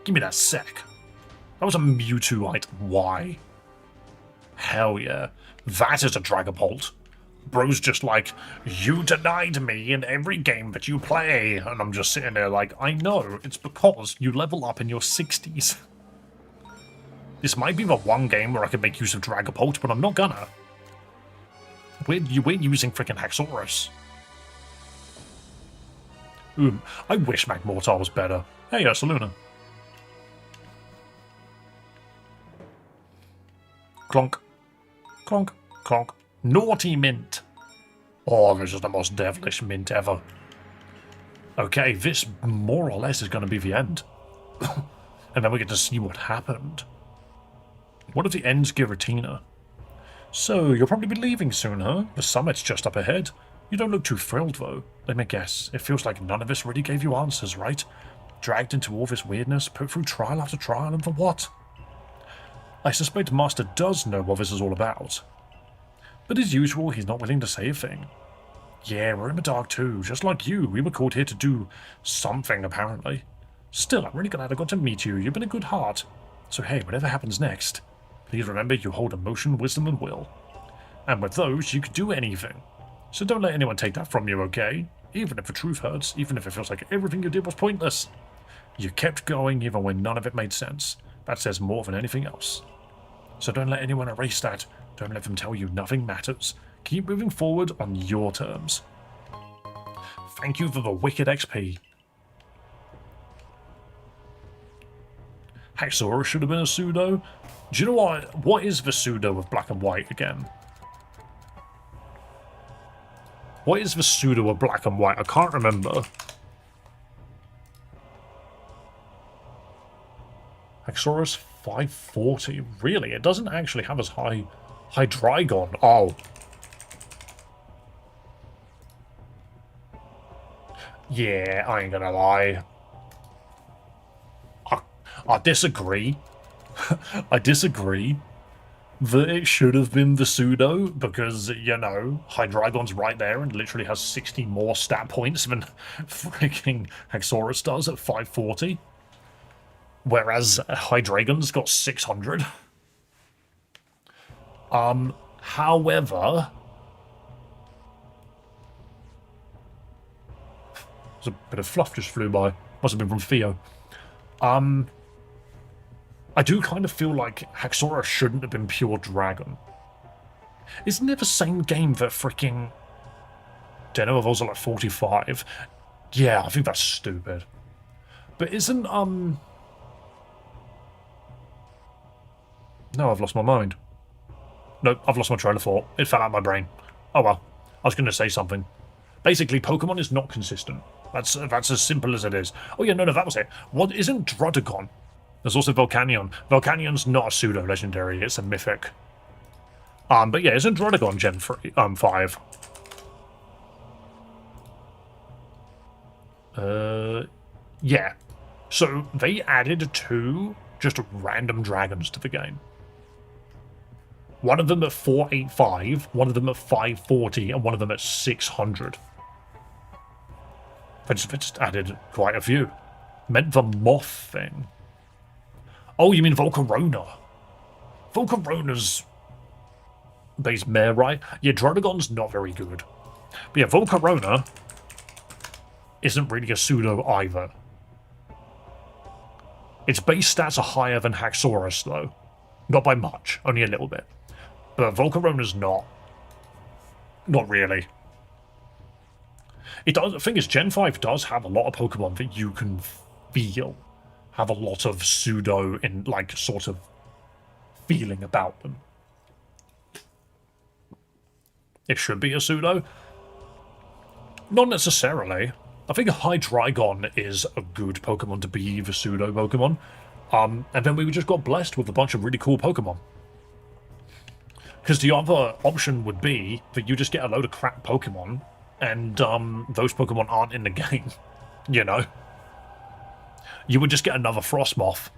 Give me that sec. That was a Mewtwoite. Why? Hell yeah. That is a Dragapult. Bro's just like, you denied me in every game that you play. And I'm just sitting there like, I know, it's because you level up in your 60s. This might be the one game where I can make use of Dragapult, but I'm not gonna. We're using freaking Haxorus. I wish Magmortar was better. Hey, Ursaluna. Clonk. Clonk. Clonk. Naughty mint. Oh, this is the most devilish mint ever. Okay, this more or less is going to be the end. And then we get to see what happened. What if the end's Giratina? So, you'll probably be leaving soon, huh? The summit's just up ahead. You don't look too thrilled, though. Let me guess. It feels like none of us really gave you answers, right? Dragged into all this weirdness, put through trial after trial, and for what? I suspect Master does know what this is all about. But as usual, he's not willing to say a thing. Yeah, we're in the dark too, just like you. We were called here to do something, apparently. Still, I'm really glad I got to meet you. You've been a good heart. So hey, whatever happens next, please remember you hold emotion, wisdom, and will. And with those, you can do anything. So don't let anyone take that from you, okay? Even if the truth hurts, even if it feels like everything you did was pointless. You kept going even when none of it made sense. That says more than anything else. So don't let anyone erase that. Don't let them tell you nothing matters. Keep moving forward on your terms. Thank you for the wicked XP. Haxorus should have been a pseudo. Do you know what? What is the pseudo of black and white again? What is the pseudo of black and white? I can't remember. Haxorus 540. Really? It doesn't actually have as high Hydreigon. Oh. Yeah, I ain't gonna lie. I disagree. I disagree that it should have been the pseudo because, you know, Hydreigon's right there and literally has 60 more stat points than freaking Haxorus does at 540. Whereas Hydreigon's got 600. However, there's a bit of fluff just flew by. Must have been from Theo. I do kind of feel like Haxorus shouldn't have been pure dragon. Isn't it the same game that freaking Deno evolves at like 45? Yeah, I think that's stupid. But isn't, No, I've lost my mind. No, I've lost my train of thought. It fell out of my brain. Oh well. I was going to say something. Basically, Pokemon is not consistent. That's as simple as it is. Oh yeah, no, that was it. What isn't Druddigon? There's also Volcanion. Volcanion's not a pseudo-legendary, it's a mythic. But yeah, isn't Druddigon Gen 3, 5? Yeah. So they added 2 just random dragons to the game. One of them at 485, one of them at 540, and one of them at 600. They just added quite a few. Meant the moth thing. Oh, you mean Volcarona? Volcarona's base mare, right? Yeah, Druddigon's not very good. But yeah, Volcarona isn't really a pseudo either. Its base stats are higher than Haxorus, though. Not by much, only a little bit. But Volcarona's not. Not really. It does. The thing is, Gen 5 does have a lot of Pokemon that you can feel have a lot of pseudo in like sort of feeling about them. It should be a pseudo. Not necessarily. I think Hydreigon is a good Pokemon to be the pseudo Pokemon. And then we just got blessed with a bunch of really cool Pokemon. Because the other option would be that you just get a load of crap Pokemon, and those Pokemon aren't in the game. You know? You would just get another Frostmoth.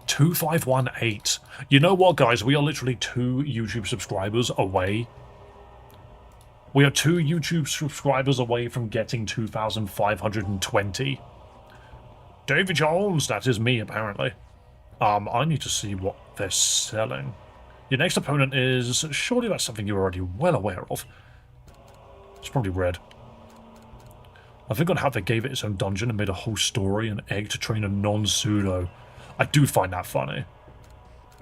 2518. You know what, guys? We are literally 2 YouTube subscribers away. We are 2 YouTube subscribers away from getting 2,520. David Jones, that is me, apparently. I need to see what they're selling. Your next opponent is... Surely that's something you're already well aware of. It's probably red. I think on how they gave it its own dungeon and made a whole story and egg to train a non-pseudo. I do find that funny.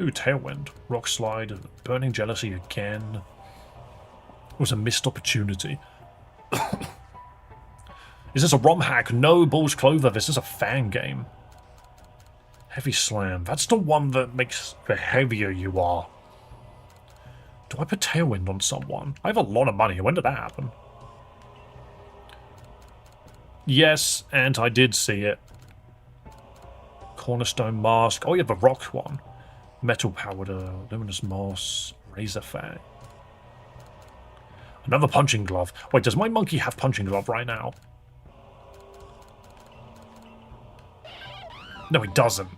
Ooh, Tailwind. Rock Slide. Burning Jealousy again. It was a missed opportunity. Is this a romhack? No, Bull's Clover. This is a fan game. Heavy Slam. That's the one that makes the heavier you are. Do I put Tailwind on someone? I have a lot of money. When did that happen? Yes, and I did see it. Cornerstone Mask. Oh, yeah, the rock one. Metal Powder. Luminous Moss. Razor Fang. Another Punching Glove. Wait, does my monkey have Punching Glove right now? No, he doesn't.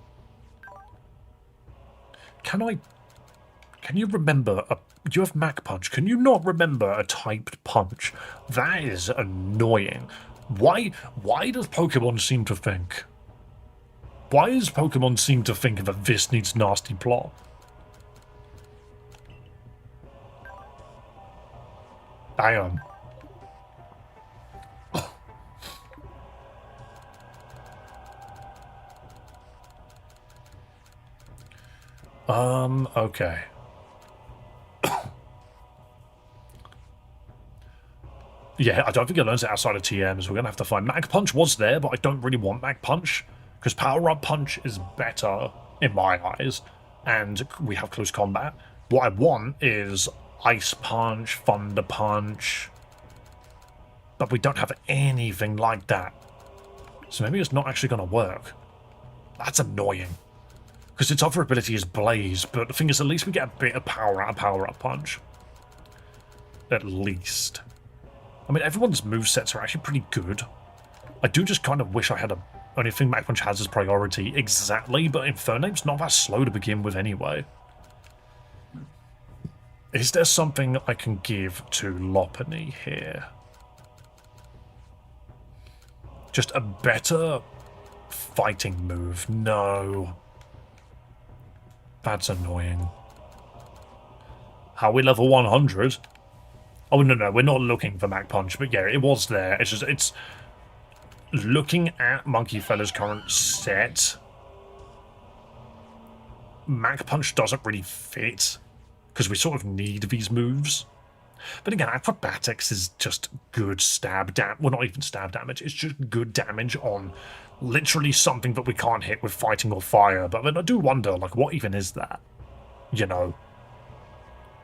Can you remember you have Mach Punch. Can you not remember a typed punch? That is annoying. Why does Pokemon seem to think? Why does Pokemon seem to think that this needs nasty plot? Damn. Okay. Yeah, I don't think it learns it outside of TMs. We're going to have to find... Mag Punch was there, but I don't really want Mag Punch. Because Power Up Punch is better, in my eyes. And we have close combat. What I want is Ice Punch, Thunder Punch. But we don't have anything like that. So maybe it's not actually going to work. That's annoying. Because its other ability is Blaze, but the thing is, at least we get a bit of power out of Power Up Punch. At least. I mean, everyone's movesets are actually pretty good. I do just kind of wish I had a... Only thing Mach Punch has is priority. Exactly, but Infernape's not that slow to begin with anyway. Is there something I can give to Lopunny here? Just a better fighting move? No. That's annoying. How are we level 100? Oh, no, we're not looking for Mach Punch, but yeah, it was there. It's just, it's... Looking at Monkey Fella's current set, Mach Punch doesn't really fit, because we sort of need these moves. But again, Acrobatics is just good stab damage. Well, not even stab damage, it's just good damage on literally something that we can't hit with fighting or fire. But then I do wonder, like, what even is that? You know,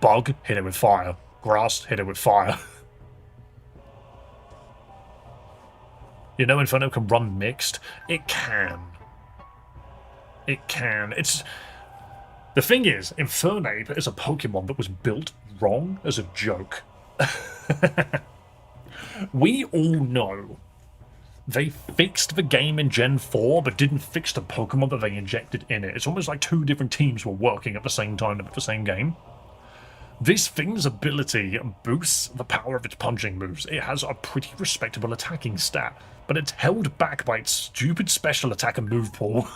Bug, hit it with fire. Grass, hit it with fire. You know, Inferno can run mixed. It can. It can. It's... The thing is, Infernape is a Pokemon that was built wrong as a joke. We all know they fixed the game in Gen 4, but didn't fix the Pokemon that they injected in it. It's almost like 2 different teams were working at the same time with the same game. This thing's ability boosts the power of its punching moves. It has a pretty respectable attacking stat, but it's held back by its stupid special attack and move pool.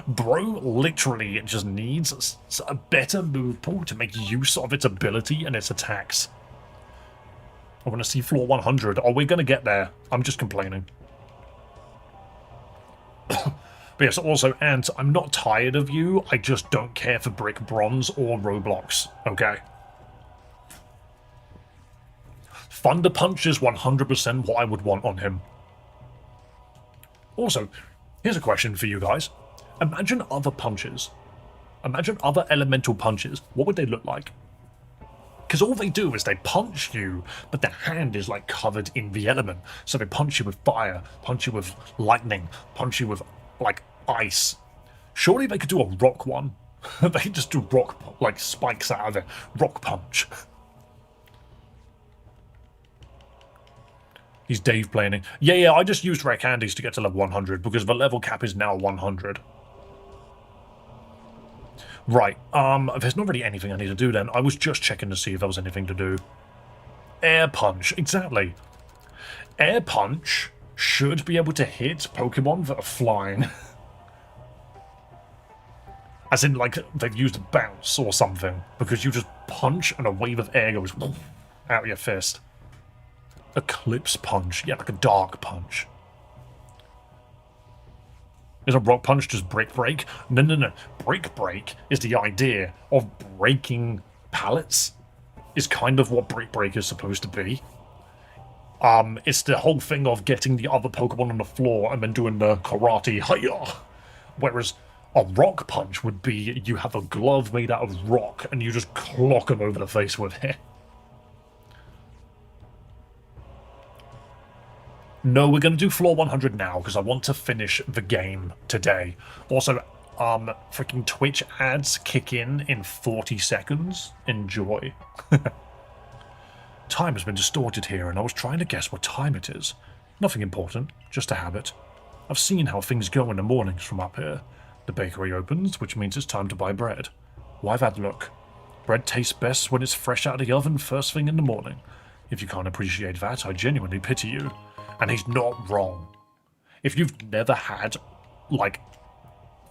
Bro literally just needs a better move pool to make use of its ability and its attacks. I want to see floor 100. Are we going to get there? I'm just complaining. But yes, also, Ant, I'm not tired of you, I just don't care for Brick Bronze or Roblox, okay? Thunder Punch is 100% what I would want on him. Also, here's a question for you guys. Imagine other punches. Imagine other elemental punches. What would they look like? Because all they do is they punch you, but their hand is like covered in the element. So they punch you with fire, punch you with lightning, punch you with like ice. Surely they could do a rock one. They just do rock, like spikes out of it. Rock punch. He's Dave planning. Yeah, I just used rare candies to get to level 100 because the level cap is now 100. Right, there's not really anything I need to do then. I was just checking to see if there was anything to do. Air Punch, exactly. Air Punch should be able to hit Pokemon that are flying. As in, like, they've used a bounce or something. Because you just punch and a wave of air goes out your fist. Eclipse Punch, yeah, like a Dark Punch. Is a Rock Punch just Brick Break? No. Brick Break is the idea of breaking pallets. Is kind of what Brick Break is supposed to be. It's the whole thing of getting the other Pokemon on the floor and then doing the karate hiya. Whereas a Rock Punch would be you have a glove made out of rock and you just clock them over the face with it. No, we're going to do floor 100 now, because I want to finish the game today. Also, freaking Twitch ads kick in 40 seconds. Enjoy. Time has been distorted here, and I was trying to guess what time it is. Nothing important, just a habit. I've seen how things go in the mornings from up here. The bakery opens, which means it's time to buy bread. Why that look? Bread tastes best when it's fresh out of the oven first thing in the morning. If you can't appreciate that, I genuinely pity you. And he's not wrong. If you've never had, like,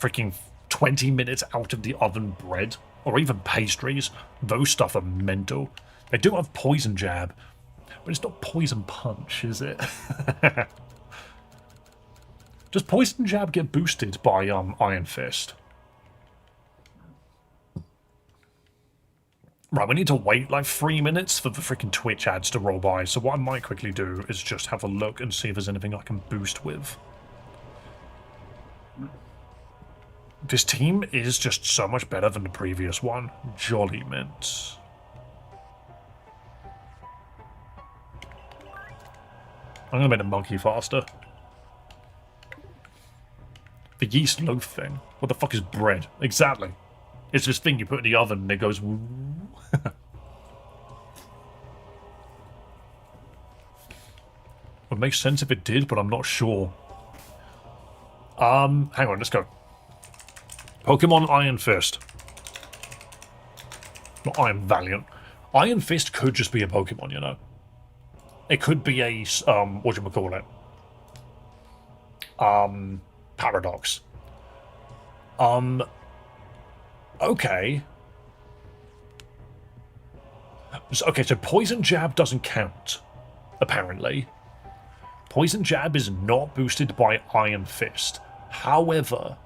freaking 20 minutes out of the oven bread, or even pastries, those stuff are mental. They do have Poison Jab, but it's not Poison Punch, is it? Does Poison Jab get boosted by Iron Fist? Right, we need to wait like 3 minutes for the freaking Twitch ads to roll by, so what I might quickly do is just have a look and see if there's anything I can boost with. This team is just so much better than the previous one. Jolly mint. I'm gonna make the monkey faster. The yeast loaf thing. What the fuck is bread? Exactly. It's this thing you put in the oven and it goes woo. Would make sense if it did, but I'm not sure. Hang on, let's go. Pokemon Iron Fist. Not Iron Valiant. Iron Fist could just be a Pokemon, you know. It could be a, whatchamacallit? Paradox. Okay. Okay, so Poison Jab doesn't count, apparently. Poison Jab is not boosted by Iron Fist. However,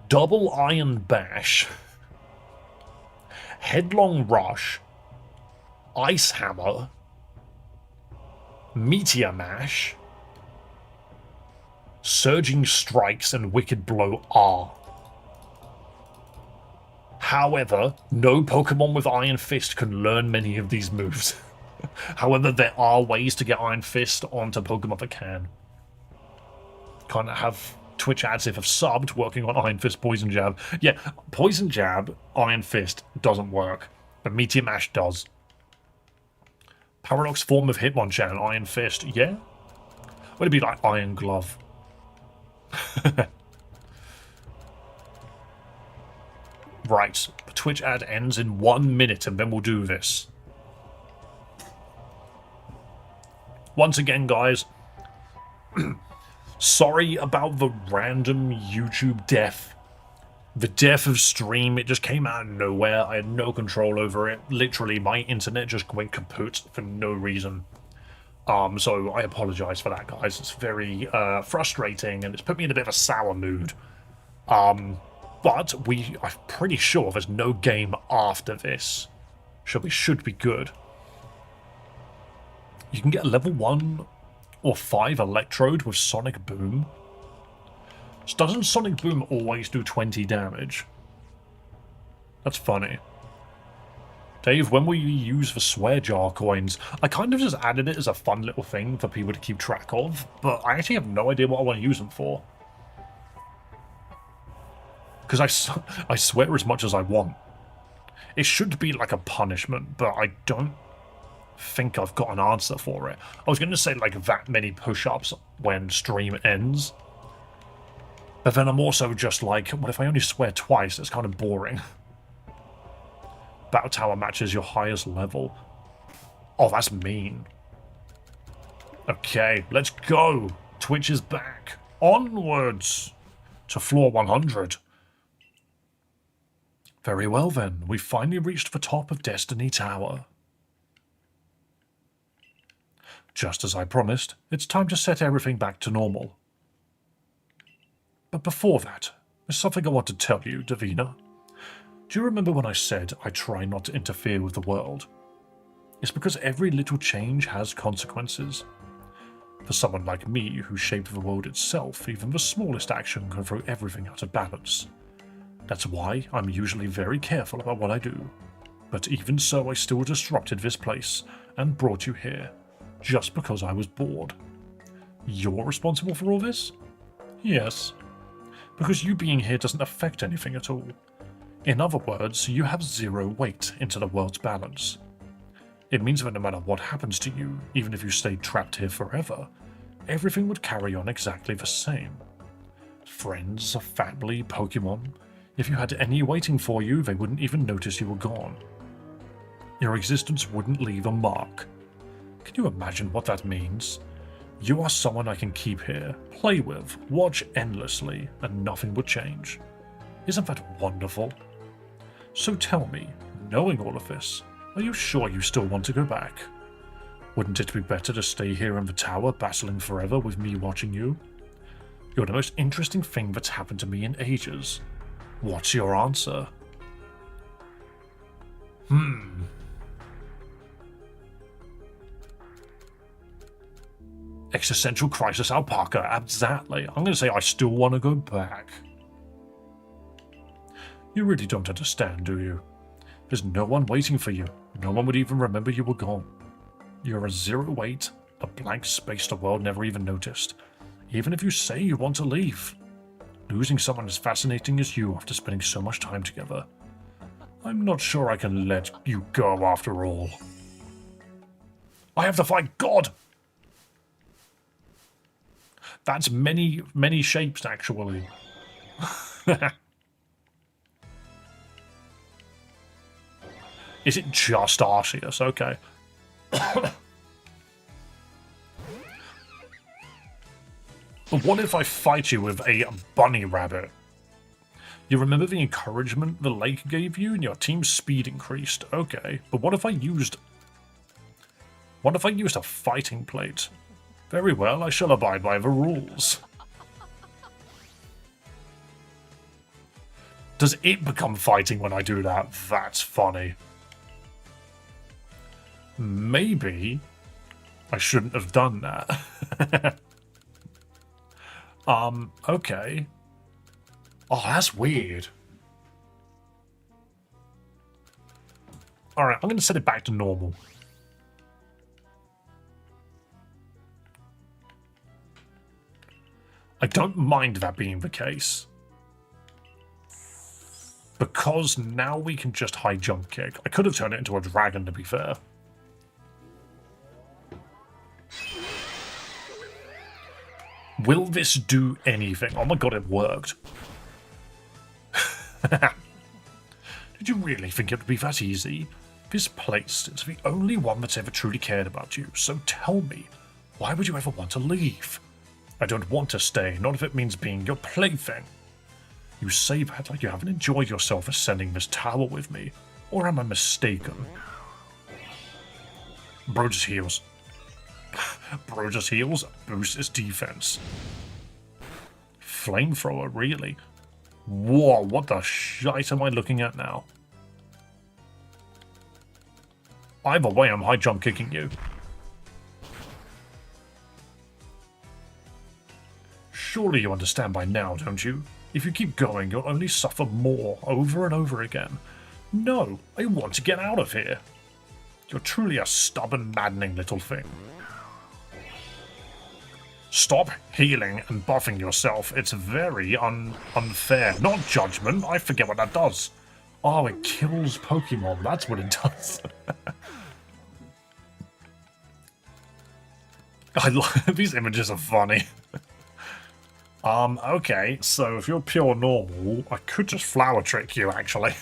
Double Iron Bash, Headlong Rush, Ice Hammer, Meteor Mash, Surging Strikes, and Wicked Blow are. However, no Pokemon with Iron Fist can learn many of these moves. However, there are ways to get Iron Fist onto Pokemon that can. Kind of have Twitch ads if have subbed working on Iron Fist Poison Jab. Yeah, Poison Jab, Iron Fist doesn't work, but Meteor Mash does. Paradox form of Hitmonchan, Iron Fist, yeah? Would it be like Iron Glove? Right, the Twitch ad ends in 1 minute and then we'll do this. Once again, guys, sorry about the random YouTube death. The death of stream, it just came out of nowhere. I had no control over it. Literally, my internet just went kaput for no reason. So I apologize for that, guys. It's very frustrating and it's put me in a bit of a sour mood. But I'm pretty sure there's no game after this. So we should be good. You can get a level 1 or 5 Electrode with Sonic Boom. So doesn't Sonic Boom always do 20 damage? That's funny. Dave, when we use the swear jar coins, I kind of just added it as a fun little thing for people to keep track of, but I actually have no idea what I want to use them for. Because I swear as much as I want. It should be like a punishment, but I don't think I've got an answer for it. I was going to say like that many push-ups when stream ends. But then I'm also just like, what if I only swear twice? It's kind of boring. Battle Tower matches your highest level. Oh, that's mean. Okay, let's go. Twitch is back. Onwards to floor 100. Very well then, we finally reached the top of Destiny Tower. Just as I promised, it's time to set everything back to normal. But before that, there's something I want to tell you, Davina. Do you remember when I said I try not to interfere with the world? It's because every little change has consequences. For someone like me who shaped the world itself, even the smallest action can throw everything out of balance. That's why I'm usually very careful about what I do. But even so, I still disrupted this place and brought you here, just because I was bored. You're responsible for all this? Yes. Because you being here doesn't affect anything at all. In other words, you have zero weight into the world's balance. It means that no matter what happens to you, even if you stayed trapped here forever, everything would carry on exactly the same. Friends, family, Pokémon, if you had any waiting for you, they wouldn't even notice you were gone. Your existence wouldn't leave a mark. Can you imagine what that means? You are someone I can keep here, play with, watch endlessly, and nothing would change. Isn't that wonderful? So tell me, knowing all of this, are you sure you still want to go back? Wouldn't it be better to stay here in the tower battling forever with me watching you? You're the most interesting thing that's happened to me in ages. What's your answer? Existential crisis alpaca, exactly. I'm going to say I still want to go back. You really don't understand, do you? There's no one waiting for you. No one would even remember you were gone. You're a zero weight, a blank space the world never even noticed. Even if you say you want to leave. Losing someone as fascinating as you after spending so much time together. I'm not sure I can let you go after all. I have to fight God! That's many, many shapes, actually. Is it just Arceus? Okay. But what if I fight you with a bunny rabbit? You remember the encouragement the lake gave you and your team's speed increased? Okay, but what if I used... What if I used a fighting plate? Very well, I shall abide by the rules. Does it become fighting when I do that? That's funny. Maybe I shouldn't have done that. Okay. Oh, that's weird. Alright, I'm going to set it back to normal. I don't mind that being the case. Because now we can just high jump kick. I could have turned it into a dragon, to be fair. Will this do anything? Oh my god, it worked. Did you really think it would be that easy? This place is the only one that's ever truly cared about you, so tell me, why would you ever want to leave? I don't want to stay, not if it means being your plaything. You say that like you haven't enjoyed yourself ascending this tower with me, or am I mistaken? Bro just heals. Bro just heals, boosts his defense. Flamethrower, really? Whoa, what the shite am I looking at now? Either way, I'm high jump kicking you. Surely you understand by now, don't you? If you keep going, you'll only suffer more over and over again. No, I want to get out of here. You're truly a stubborn, maddening little thing. Stop healing and buffing yourself. It's very unfair. Not judgment. I forget what that does. Oh, it kills Pokemon. That's what it does. I love these images are funny. Okay, so if you're pure normal, I could just flower trick you, actually.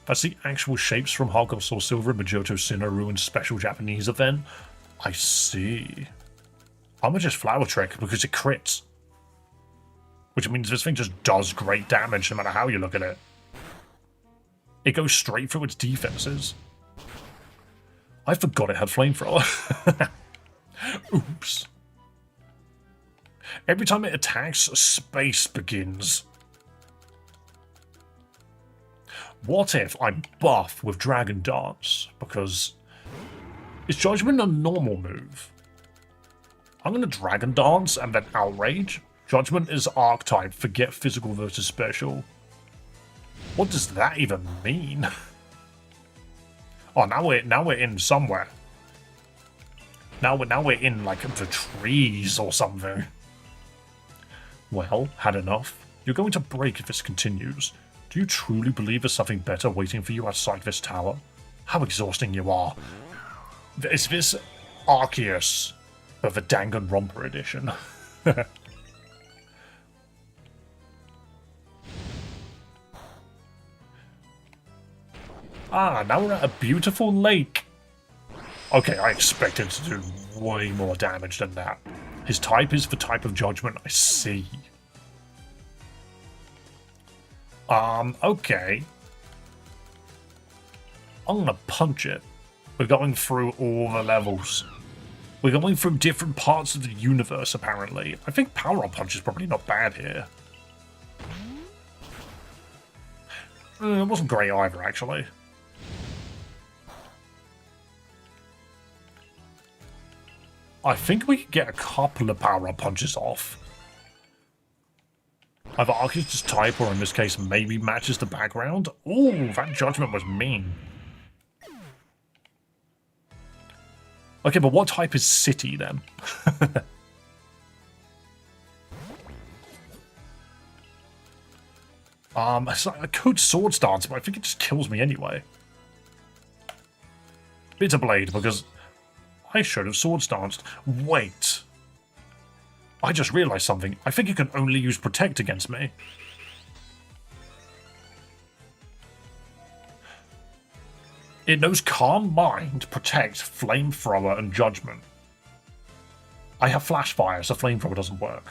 That's the actual shapes from Heart Gold Soul Silver, Majoto Sinnoh Ruin's special Japanese event. I see. I'm gonna just flower trick because it crits. Which means this thing just does great damage no matter how you look at it. It goes straight through its defenses. I forgot it had Flamethrower. Oops. Every time it attacks, space begins. What if I buff with Dragon Dance? Because is Judgment a normal move? I'm going to Dragon Dance and then Outrage. Judgment is Archetype, forget physical versus special. What does that even mean? Oh, now we're in somewhere. Now we're in like the trees or something. Well, had enough. You're going to break if this continues. Do you truly believe there's something better waiting for you outside this tower? How exhausting you are. Is this Arceus of the Danganronpa edition? Ah, now we're at a beautiful lake. Okay, I expected to do way more damage than that. His type is the type of Judgment, I see. Okay. I'm gonna punch it. We're going through all the levels. We're going through different parts of the universe, apparently. I think Power-Up Punch is probably not bad here. It wasn't great either, actually. I think we can get a couple of Power-Up Punches off. Either Arceus' type, or in this case, maybe matches the background. Ooh, that Judgment was mean. Okay, but what type is City, then? I could Swords Dance, but I think it just kills me anyway. Bitter Blade, because I should have Swords Danced. Wait. I just realised something. I think it can only use Protect against me. It knows Calm Mind, Protect, Flamethrower, and Judgment. I have Flash Fire, so Flamethrower doesn't work.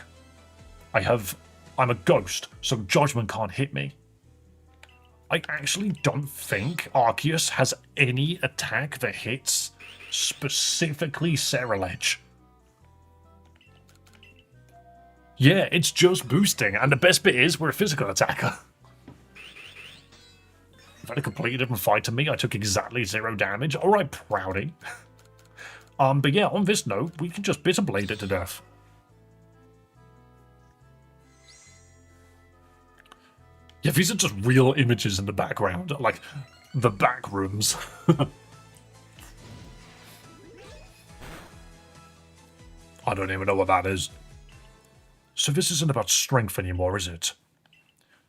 I'm a ghost, so Judgment can't hit me. I actually don't think Arceus has any attack that hits specifically Ceruledge. Yeah, it's just boosting, and the best bit is we're a physical attacker. If I had a completely different fight to me, I took exactly 0 damage. Alright, Proudy. But yeah, on this note, we can just Bitter Blade it to death. Yeah, these are just real images in the background, like the back rooms. I don't even know what that is. So this isn't about strength anymore, is it?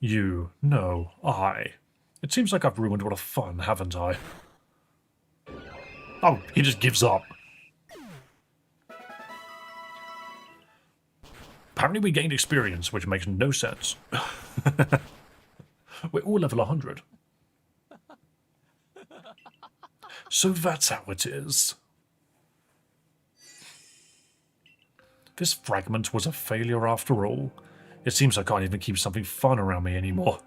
You, no, I. It seems like I've ruined all the fun, haven't I? Oh, he just gives up. Apparently we gained experience, which makes no sense. We're all level 100. So that's how it is. This fragment was a failure after all. It seems I can't even keep something fun around me anymore.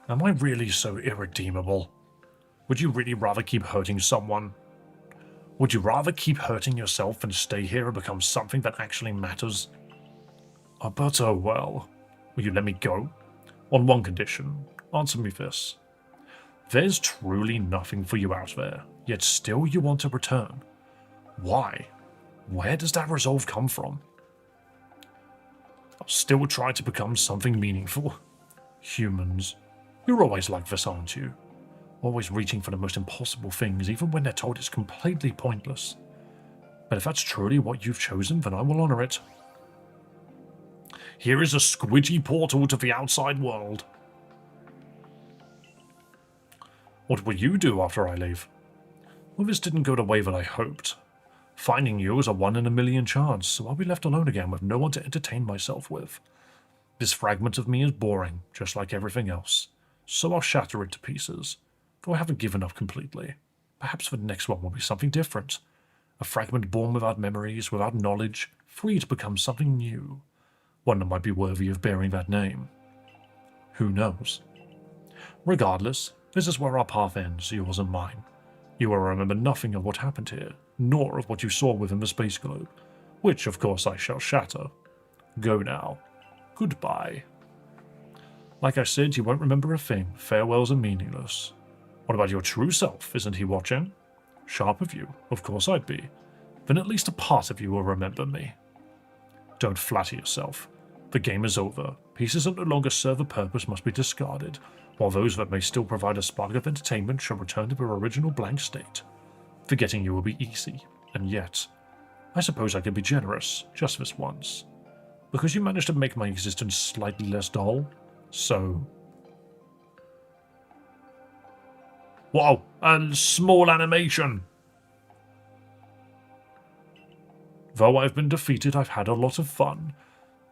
Am I really so irredeemable? Would you really rather keep hurting someone? Would you rather keep hurting yourself and stay here and become something that actually matters? But oh well. Will you let me go? On one condition. Answer me this. There's truly nothing for you out there, yet still you want to return. Why? Where does that resolve come from? I'll still try to become something meaningful. Humans, you're always like this, aren't you? Always reaching for the most impossible things, even when they're told it's completely pointless. But if that's truly what you've chosen, then I will honor it. Here is a squidgy portal to the outside world. What will you do after I leave? Well, this didn't go the way that I hoped. Finding you is a 1 in a million chance, so I'll be left alone again with no one to entertain myself with. This fragment of me is boring, just like everything else, so I'll shatter it to pieces, though I haven't given up completely. Perhaps the next one will be something different. A fragment born without memories, without knowledge, free to become something new. One that might be worthy of bearing that name. Who knows? Regardless, this is where our path ends, yours and mine. You will remember nothing of what happened here, nor of what you saw within the space globe, which of course I shall shatter. Go now. Goodbye. Like I said, you won't remember a thing. Farewells are meaningless. What about your true self? Isn't he watching? Sharp of you. Of course I'd be. Then at least a part of you will remember me. Don't flatter yourself. The game is over. Pieces that no longer serve a purpose must be discarded, while those that may still provide a spark of entertainment shall return to their original blank state. Forgetting you will be easy, and yet, I suppose I could be generous, just this once. Because you managed to make my existence slightly less dull, so... Whoa, a small animation! Though I've been defeated, I've had a lot of fun.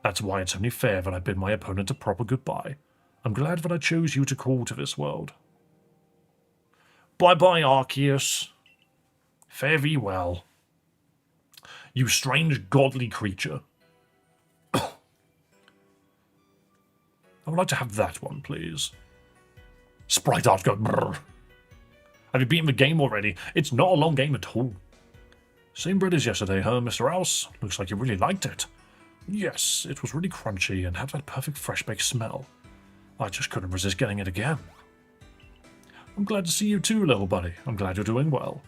That's why it's only fair that I bid my opponent a proper goodbye. I'm glad that I chose you to call to this world. Bye-bye, Arceus. Fare thee well. You strange godly creature. I would like to have that one, please. Sprite art go brrr. Have you beaten the game already? It's not a long game at all. Same bread as yesterday, huh, Mr. House? Looks like you really liked it. Yes, it was really crunchy and had that perfect fresh-baked smell. I just couldn't resist getting it again. I'm glad to see you too, little buddy. I'm glad you're doing well.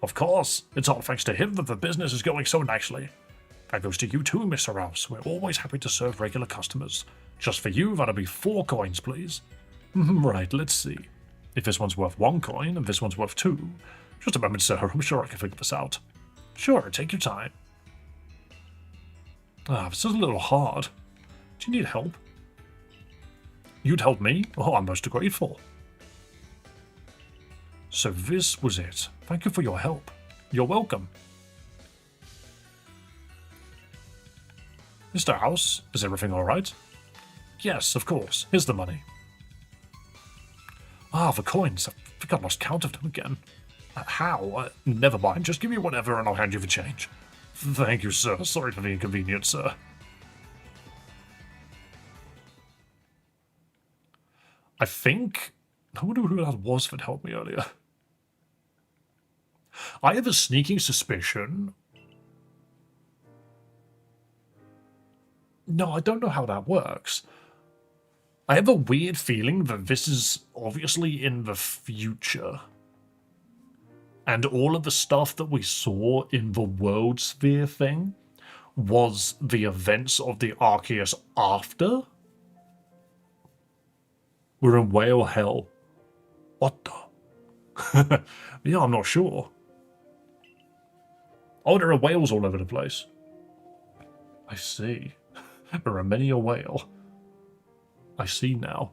Of course, it's all thanks to him that the business is going so nicely. That goes to you too, Mr. House. We're always happy to serve regular customers. Just for you, that'll be 4 coins, please. Right, let's see. If this one's worth 1 coin and this one's worth 2... Just a moment, sir. I'm sure I can figure this out. Sure, take your time. This is a little hard. Do you need help? You'd help me? Oh, I'm most grateful. So this was it. Thank you for your help. You're welcome. Mr. House, is everything alright? Yes, of course. Here's the money. The coins. I think I lost count of them again. How? Never mind. Just give me whatever and I'll hand you the change. Thank you, sir. Sorry for the inconvenience, sir. I think... I wonder who that was that helped me earlier. I have a sneaking suspicion... No, I don't know how that works. I have a weird feeling that this is obviously in the future. And all of the stuff that we saw in the World Sphere thing was the events of the Arceus after? We're in whale hell. What the? Yeah, I'm not sure. Oh, there are whales all over the place. I see. There are many a whale. I see now.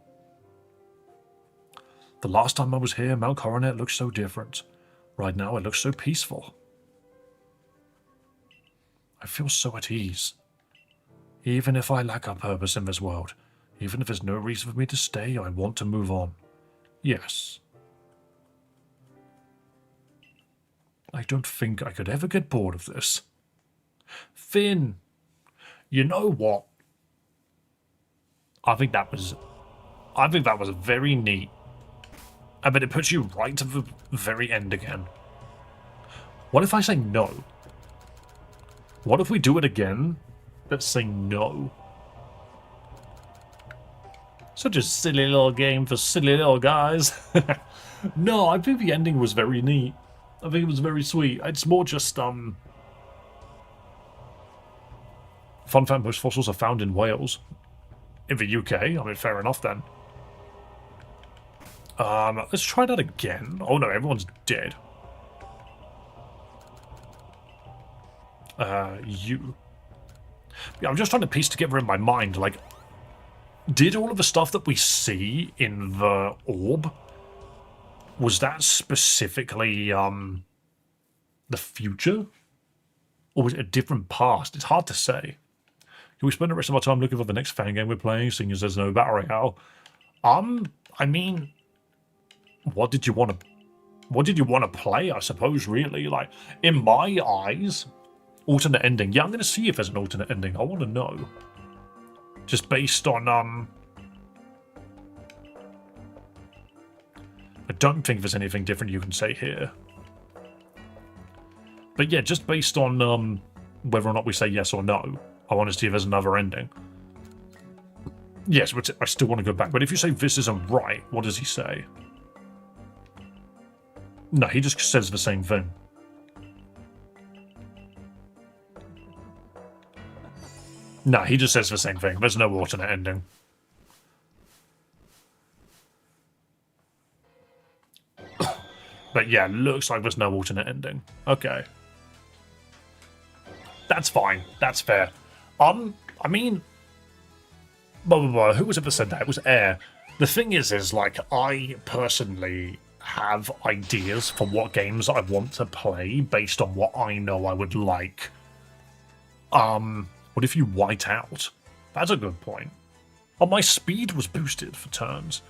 The last time I was here, Mount Coronet looked so different. Right now, it looks so peaceful. I feel so at ease. Even if I lack a purpose in this world, even if there's no reason for me to stay, I want to move on. Yes. I don't think I could ever get bored of this. Finn, you know what? I think that was very neat. I bet it puts you right to the very end again. What if I say no? What if we do it again, but say no? Such a silly little game for silly little guys. No, I think the ending was very neat. I think it was very sweet. It's more just, Fun fact, most fossils are found in Wales. In the UK, I mean, fair enough then. Let's try that again. Oh no, everyone's dead. You. Yeah, I'm just trying to piece together in my mind, like, did all of the stuff that we see in the orb, was that specifically, the future? Or was it a different past? It's hard to say. Can we spend the rest of our time looking for the next fan game we're playing, seeing as there's no battle royale? I mean, what did you want to play, I suppose, really? Like, in my eyes, alternate ending. Yeah, I'm going to see if there's an alternate ending. I want to know. Just based on, I don't think there's anything different you can say here. But yeah, just based on, whether or not we say yes or no, I want to see if there's another ending. Yes, but I still want to go back. But if you say this isn't right, what does he say? No, he just says the same thing. No, he just says the same thing. There's no alternate ending. But yeah, looks like there's no alternate ending. Okay. That's fine. That's fair. I mean... Who was it that said that? It was Air. The thing is like, I personally have ideas for what games I want to play based on what I know I would like. What if you white out? That's a good point. Oh, my speed was boosted for turns.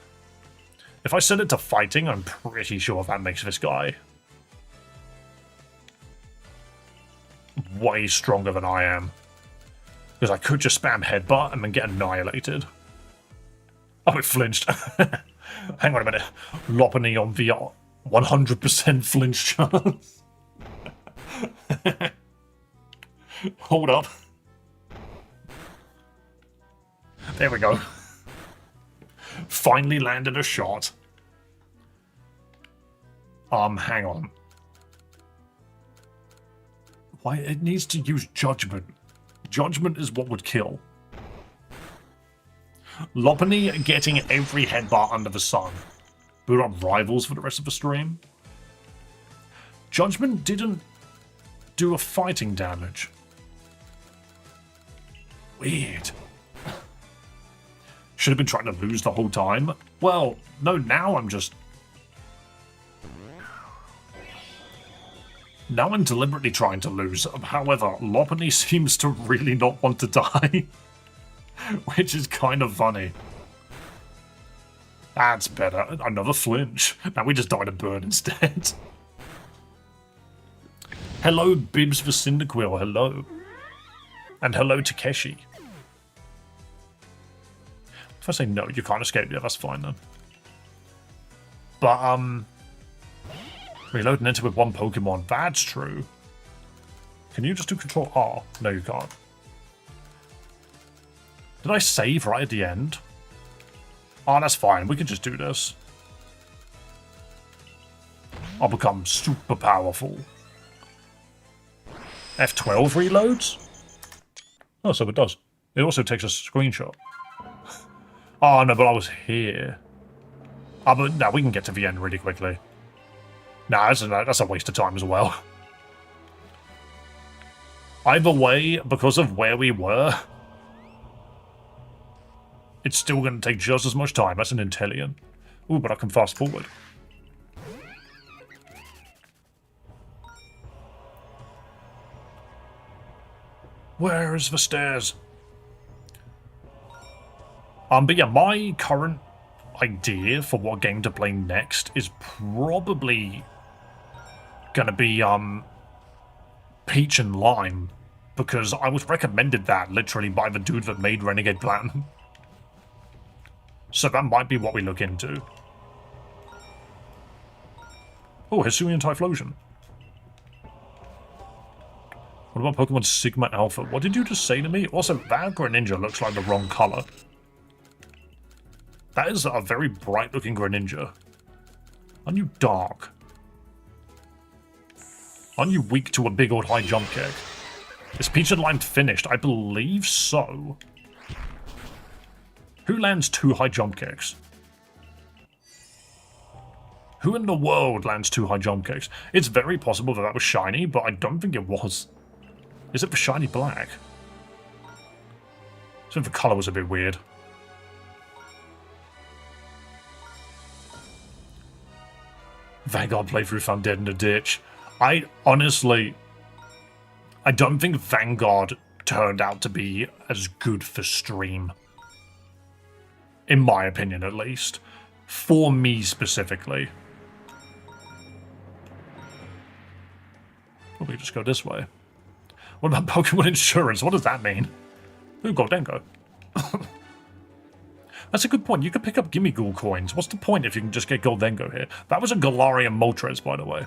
If I set it to fighting, I'm pretty sure that makes this guy way stronger than I am. Because I could just spam headbutt and then get annihilated. Oh, it flinched. Hang on a minute. Lopunny on the 100% flinch chance. Hold up. There we go. Finally landed a shot. Hang on. Why? It needs to use Judgment. Judgment is what would kill. Lopunny getting every headbutt under the sun. We're on rivals for the rest of the stream. Judgment didn't do a fighting damage. Weird. Should have been trying to lose the whole time. Well, no, now I'm just... Now I'm deliberately trying to lose. However, Lopunny seems to really not want to die. Which is kind of funny. That's better. Another flinch. Now we just died a bird instead. Hello, Bibs for Cyndaquil. Hello. And hello, Takeshi. If I say no, you can't escape. Yeah, that's fine then. But, reload and enter with one Pokemon. That's true. Can you just do Control R? No, you can't. Did I save right at the end? Oh, that's fine. We can just do this. I'll become super powerful. F12 reloads? Oh, so it does. It also takes a screenshot. Oh, no, but I was here. Oh, but no, we can get to the end really quickly. Nah, that's a waste of time as well. Either way, because of where we were, it's still going to take just as much time. That's an Intellion. Ooh, but I can fast forward. Where is the stairs? But yeah, my current idea for what game to play next is probably gonna be, Peach and Lime, because I was recommended that, literally, by the dude that made Renegade Platinum. So that might be what we look into. Oh, Hisuian Typhlosion. What about Pokemon Sigma Alpha? What did you just say to me? Also, that Greninja looks like the wrong color. That is a very bright-looking Greninja. Aren't you dark? Aren't you weak to a big old high jump kick? Is Peach and Lime finished? I believe so. Who lands 2 high jump kicks? Who in the world lands 2 high jump kicks? It's very possible that that was shiny, but I don't think it was. Is it for shiny black? So the colour was a bit weird. Vanguard playthrough found dead in a ditch. I honestly... I don't think Vanguard turned out to be as good for stream. In my opinion, at least. For me, specifically. Well, we just go this way. What about Pokemon insurance? What does that mean? Ooh, Goldengo. That's a good point. You could pick up Gimme Ghoul coins. What's the point if you can just get Goldengo here? That was a Galarian Moltres, by the way.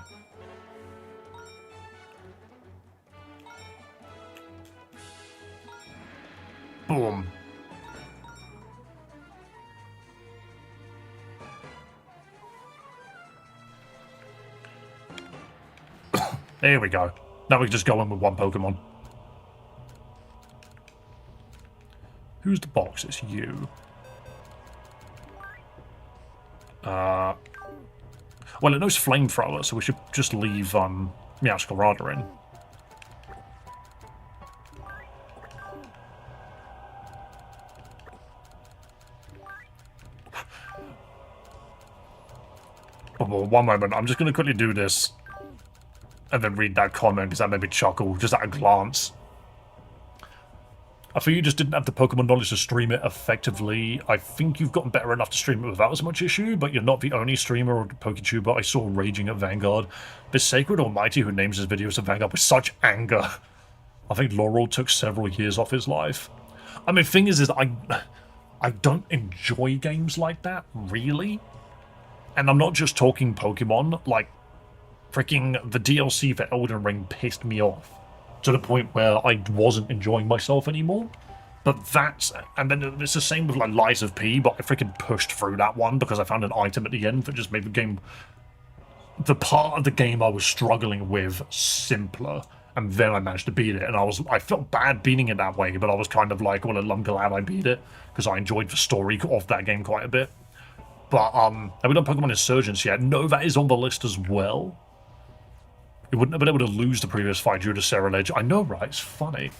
Boom. There we go. Now we can just go in with one Pokemon. Who's the box? It's you. Well, it knows Flamethrower, so we should just leave Meowscarada in. Oh, well, one moment. I'm just going to quickly do this and then read that comment because that made me chuckle just at a glance. I feel you just didn't have the Pokemon knowledge to stream it effectively. I think you've gotten better enough to stream it without as much issue, but you're not the only streamer or PokeTuber I saw raging at Vanguard. The Sacred Almighty who names his videos to Vanguard with such anger. I think Laurel took several years off his life. I mean, the thing is I don't enjoy games like that, really. And I'm not just talking Pokemon, like, freaking the DLC for Elden Ring pissed me off. To the point where I wasn't enjoying myself anymore. But that's... And then it's the same with like Lies of P, but I freaking pushed through that one because I found an item at the end that just made the game... The part of the game I was struggling with simpler. And then I managed to beat it. And I felt bad beating it that way, but I was kind of like, well, I'm glad I beat it. Because I enjoyed the story of that game quite a bit. But, have we done Pokemon Insurgents yet? No, that is on the list as well. We wouldn't have been able to lose the previous fight due to Ceruledge. I know, right? It's funny.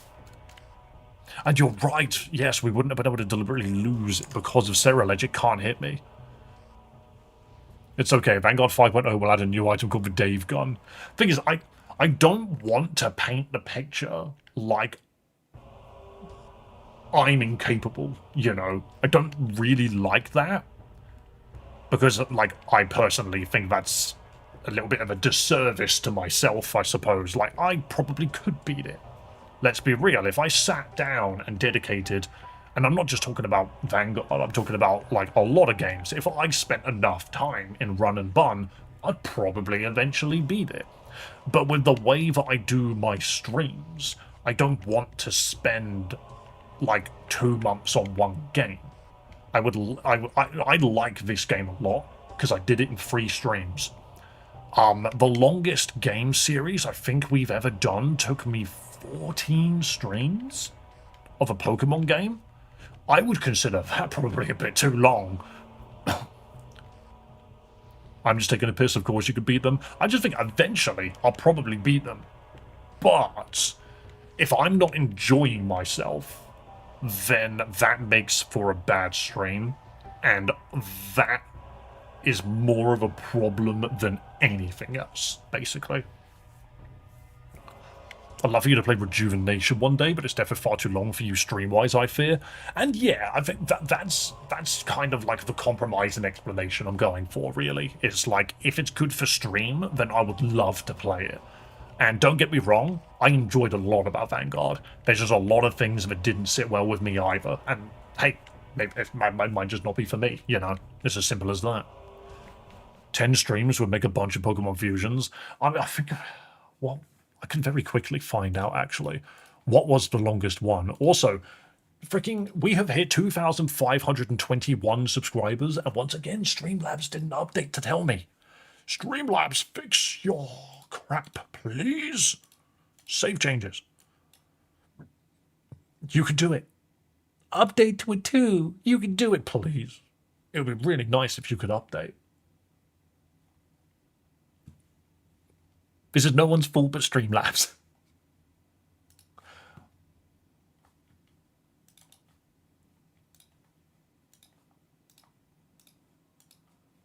And you're right. Yes, we wouldn't have been able to deliberately lose because of Ceruledge. It can't hit me. It's okay. Vanguard 5.0 will add a new item called the Dave Gun. Thing is, I don't want to paint the picture like I'm incapable, you know? I don't really like that. Because, like, I personally think that's a little bit of a disservice to myself, I suppose. Like, I probably could beat it. Let's be real. If I sat down and dedicated, and I'm not just talking about Vanguard, I'm talking about, like, a lot of games. If I spent enough time in Run and Bun, I'd probably eventually beat it. But with the way that I do my streams, I don't want to spend, like, 2 months on one game. I like this game a lot, because I did it in 3 streams. The longest game series I think we've ever done took me 14 streams of a Pokemon game. I would consider that probably a bit too long. I'm just taking a piss, of course you could beat them. I just think eventually I'll probably beat them. But if I'm not enjoying myself, then that makes for a bad stream. And that is more of a problem than anything else, basically. I'd love for you to play Rejuvenation one day, but it's definitely far too long for you stream-wise, I fear. And yeah, I think that's kind of like the compromise and explanation I'm going for, really. It's like, if it's good for stream, then I would love to play it. And don't get me wrong, I enjoyed a lot about Vanguard. There's just a lot of things that didn't sit well with me either. And hey, maybe it might just not be for me, you know? It's as simple as that. 10 streams would make a bunch of Pokemon fusions. I think, well, I can very quickly find out, actually. What was the longest one? Also, freaking, we have hit 2,521 subscribers, and once again, Streamlabs didn't update to tell me. Streamlabs, fix your crap, please. Save changes. You could do it. Update to it too. You can do it, please. It would be really nice if you could update. This is no one's fault but Streamlabs.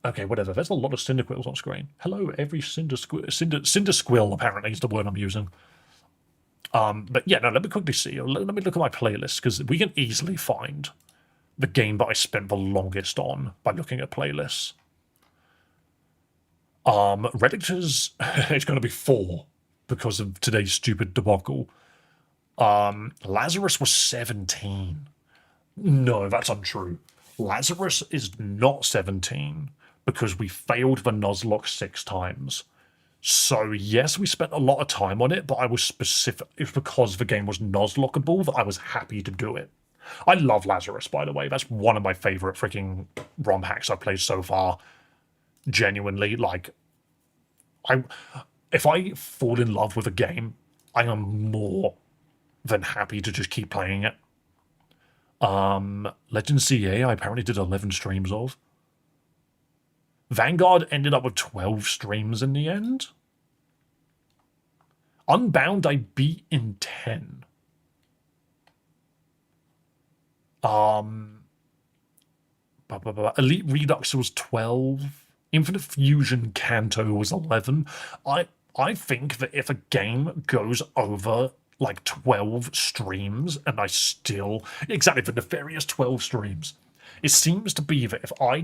Okay, whatever. There's a lot of Cyndaquils on screen. Hello, every Cindersquill apparently is the word I'm using. But yeah, no, let me quickly see. Let me look at my playlist, because we can easily find the game that I spent the longest on by looking at playlists. Relict is it's going to be 4 because of today's stupid debacle. Lazarus was 17. No, that's untrue. Lazarus is not 17 because we failed the Nuzlocke 6 times. So yes, we spent a lot of time on it, but I was specific. It's because the game was Nuzlockable that I was happy to do it. I love Lazarus, by the way. That's one of my favorite freaking ROM hacks I've played so far. Genuinely, like, if I fall in love with a game, I am more than happy to just keep playing it. Legend CA, I apparently did 11 streams of. Vanguard ended up with 12 streams in the end. Unbound, I beat in 10. Elite Redux was 12. Infinite Fusion Kanto was 11. I think that if a game goes over like 12 streams and I still... Exactly, the nefarious 12 streams. It seems to be that if I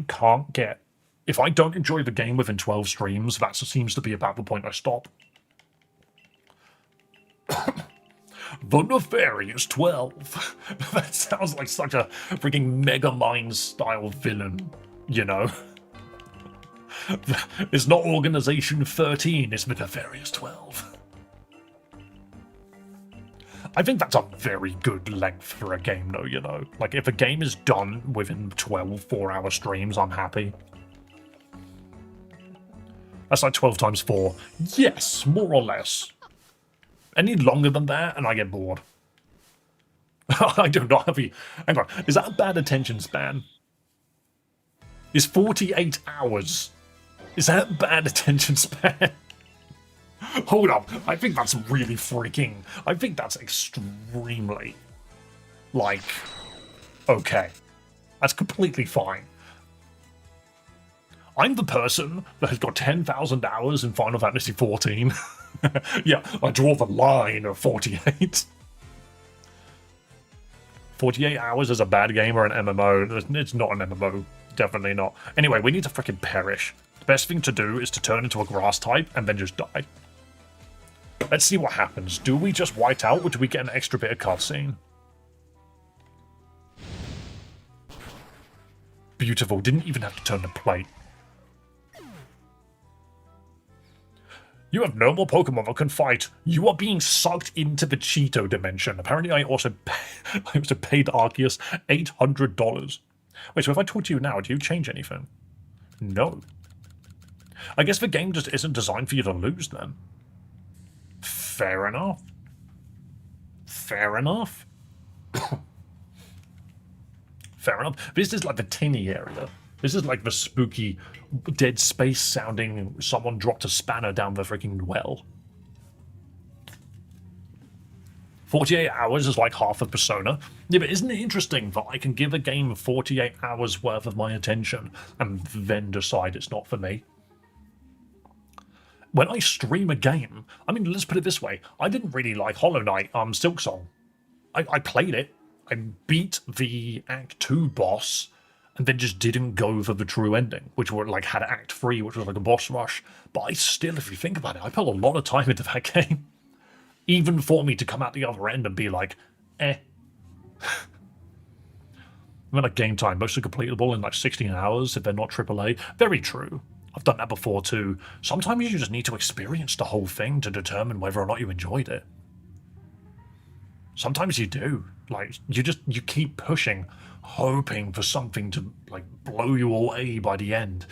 don't enjoy the game within 12 streams, that seems to be about the point I stop. The Nefarious 12. That sounds like such a freaking Megamind style villain, you know? It's not Organization 13, it's the Nefarious 12. I think that's a very good length for a game, though, you know? Like, if a game is done within 12 4-hour streams, I'm happy. That's like 12 times 4. Yes, more or less. Any longer than that, and I get bored. I do not have a... Hang on, is that a bad attention span? Is 48 hours... Is that bad attention span? Hold up, I think that's really freaking... I think that's extremely... Like... Okay. That's completely fine. I'm the person that has got 10,000 hours in Final Fantasy XIV. Yeah, I draw the line of 48. 48 hours is a bad game or an MMO. It's not an MMO. Definitely not. Anyway, we need to freaking perish. The best thing to do is to turn into a grass type and then just die. Let's see what happens. Do we just white out or do we get an extra bit of cutscene? Beautiful. Didn't even have to turn the plate. You have no more Pokemon that can fight. You are being sucked into the Cheeto dimension. Apparently, I also paid Arceus $800. Wait, so if I talk to you now, do you change anything? No. I guess the game just isn't designed for you to lose, then. Fair enough. Fair enough. Fair enough. This is like the tinny area. This is like the spooky, Dead Space sounding someone dropped a spanner down the freaking well. 48 hours is like half of Persona. Yeah, but isn't it interesting that I can give a game 48 hours worth of my attention and then decide it's not for me? When I stream a game, I mean, let's put it this way. I didn't really like Hollow Knight, Silksong. I played it. I beat the Act 2 boss and then just didn't go for the true ending, which were like had Act 3, which was like a boss rush. But I still, if you think about it, I put a lot of time into that game. Even for me to come out the other end and be like, eh. I mean, like game time, mostly completable in like 16 hours if they're not AAA. Very true. I've done that before too. Sometimes you just need to experience the whole thing to determine whether or not you enjoyed it. Sometimes you do. Like, you keep pushing, hoping for something to, like, blow you away by the end.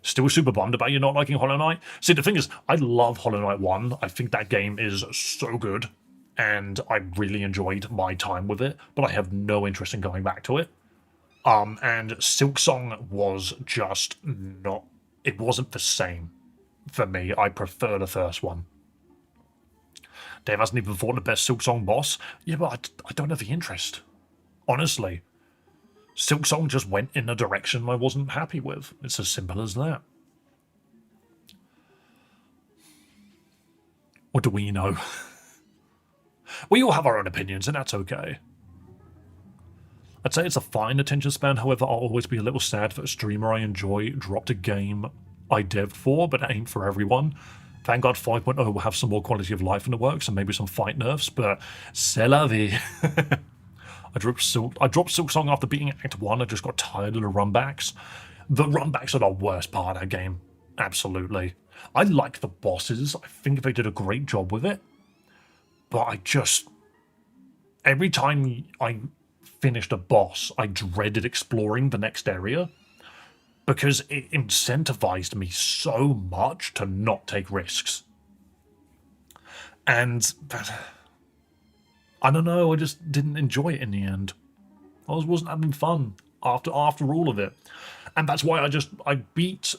Still super bummed about you not liking Hollow Knight? See, the thing is, I love Hollow Knight 1. I think that game is so good. and I really enjoyed my time with it, but I have no interest in going back to it. And Silksong was just not... It wasn't the same for me. I prefer the first one. Dave hasn't even fought the best Silksong boss. Yeah, but I don't have the interest. Honestly. Silksong just went in a direction I wasn't happy with. It's as simple as that. What do we know? We all have our own opinions, and that's okay. I'd say it's a fine attention span, however, I'll always be a little sad that a streamer I enjoy dropped a game I dev'd for, but it ain't for everyone. Vanguard 5.0 will have some more quality of life in the works, and maybe some fight nerfs, but c'est la vie. I dropped Silksong after beating Act 1, I just got tired of the runbacks. The runbacks are the worst part of that game. Absolutely. I like the bosses, I think they did a great job with it, but I just... Every time I finished a boss, I dreaded exploring the next area, because it incentivized me so much to not take risks. And that... I don't know, I just didn't enjoy it in the end. I wasn't having fun after all of it. And that's why I beat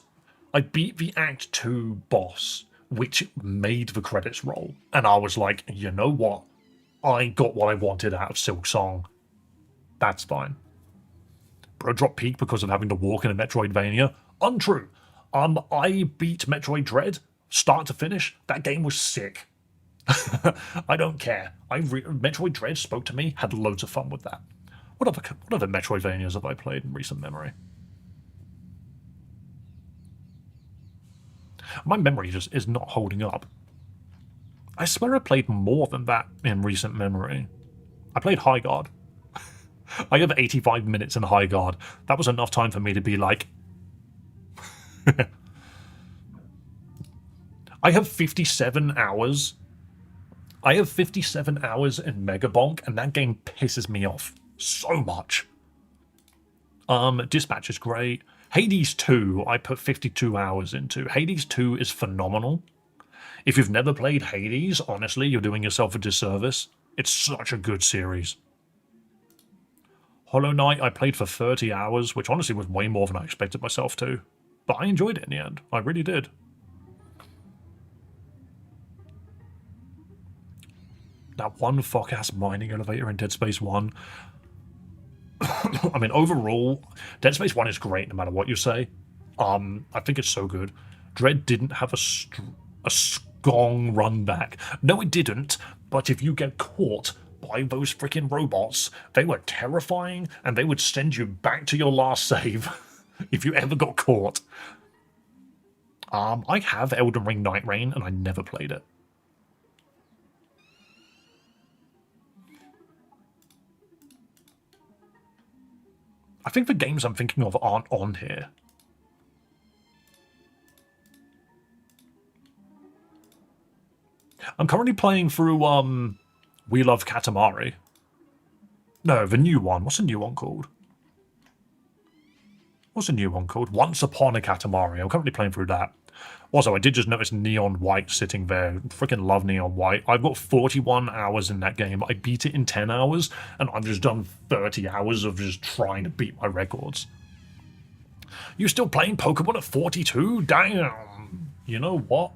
the Act 2 boss, which made the credits roll. And I was like, you know what? I got what I wanted out of Silksong. That's fine. Bro dropped Peak because of having to walk in a Metroidvania. Untrue. I beat Metroid Dread, start to finish. That game was sick. I don't care. Metroid Dread spoke to me, had loads of fun with that. What other Metroidvanias have I played in recent memory? My memory just is not holding up. I swear I played more than that in recent memory. I played High Guard. I have 85 minutes in High Guard. That was enough time for me to be like... I have 57 hours. I have 57 hours in Megabonk, and that game pisses me off so much. Dispatch is great. Hades 2, I put 52 hours into. Hades 2 is phenomenal. If you've never played Hades, honestly, you're doing yourself a disservice. It's such a good series. Hollow Knight, I played for 30 hours, which honestly was way more than I expected myself to. But I enjoyed it in the end. I really did. That one fuck-ass mining elevator in Dead Space 1. I mean, overall, Dead Space 1 is great no matter what you say. I think it's so good. Dread didn't have a strong run back. No, it didn't, but if you get caught by those freaking robots, they were terrifying, and they would send you back to your last save if you ever got caught. I have Elden Ring Night Rain, and I never played it. I think the games I'm thinking of aren't on here. I'm currently playing through, We Love Katamari. No, the new one. What's the new one called? What's the new one called? Once Upon a Katamari. I'm currently playing through that. Also, I did just notice Neon White sitting there. Freaking love Neon White. I've got 41 hours in that game. I beat it in 10 hours, and I've just done 30 hours of just trying to beat my records. You still playing Pokemon at 42? Damn! You know what?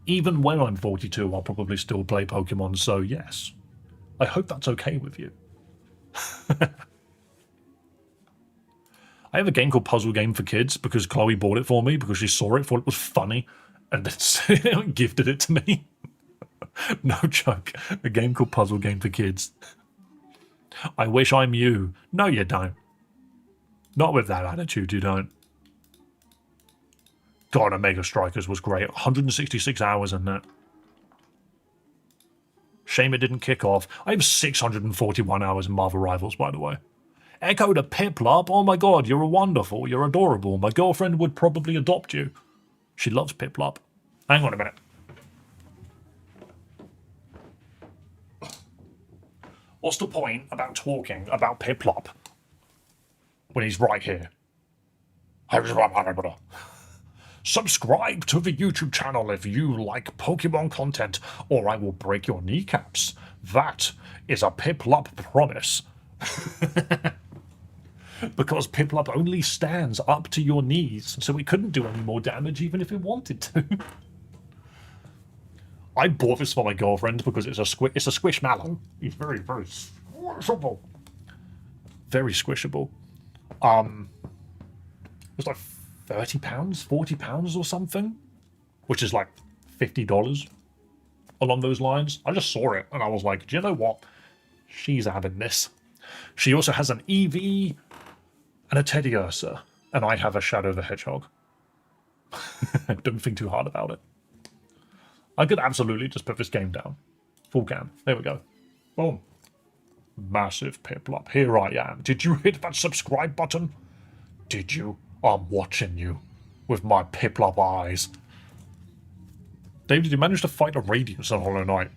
Even when I'm 42, I'll probably still play Pokemon, so yes. I hope that's okay with you. I have a game called Puzzle Game for Kids because Chloe bought it for me because she saw it, thought it was funny, and then gifted it to me. No joke. A game called Puzzle Game for Kids. I wish I'm you. No, you don't. Not with that attitude, you don't. God, Omega Strikers was great. 166 hours in that. Shame it didn't kick off. I have 641 hours in Marvel Rivals, by the way. Echo to Piplup. Oh my god, you're wonderful. You're adorable. My girlfriend would probably adopt you. She loves Piplup. Hang on a minute. What's the point about talking about Piplup when he's right here? Subscribe to the YouTube channel if you like Pokemon content, or I will break your kneecaps. That is a Piplup promise. Because Piplup only stands up to your knees, so it couldn't do any more damage even if it wanted to. I bought this for my girlfriend because it's a squishmallow. He's very, very squishable. Very squishable. It's like £30, £40 or something, which is like $50 along those lines. I just saw it and I was like, do you know what? She's having this. She also has an Eevee and a Teddy Ursa, and I have a Shadow the Hedgehog. Don't think too hard about it. I could absolutely just put this game down. Full cam. There we go. Boom. Massive Piplup. Here I am. Did you hit that subscribe button? Did you? I'm watching you with my Piplup eyes. Dave, did you manage to fight a Radiance on Hollow Knight?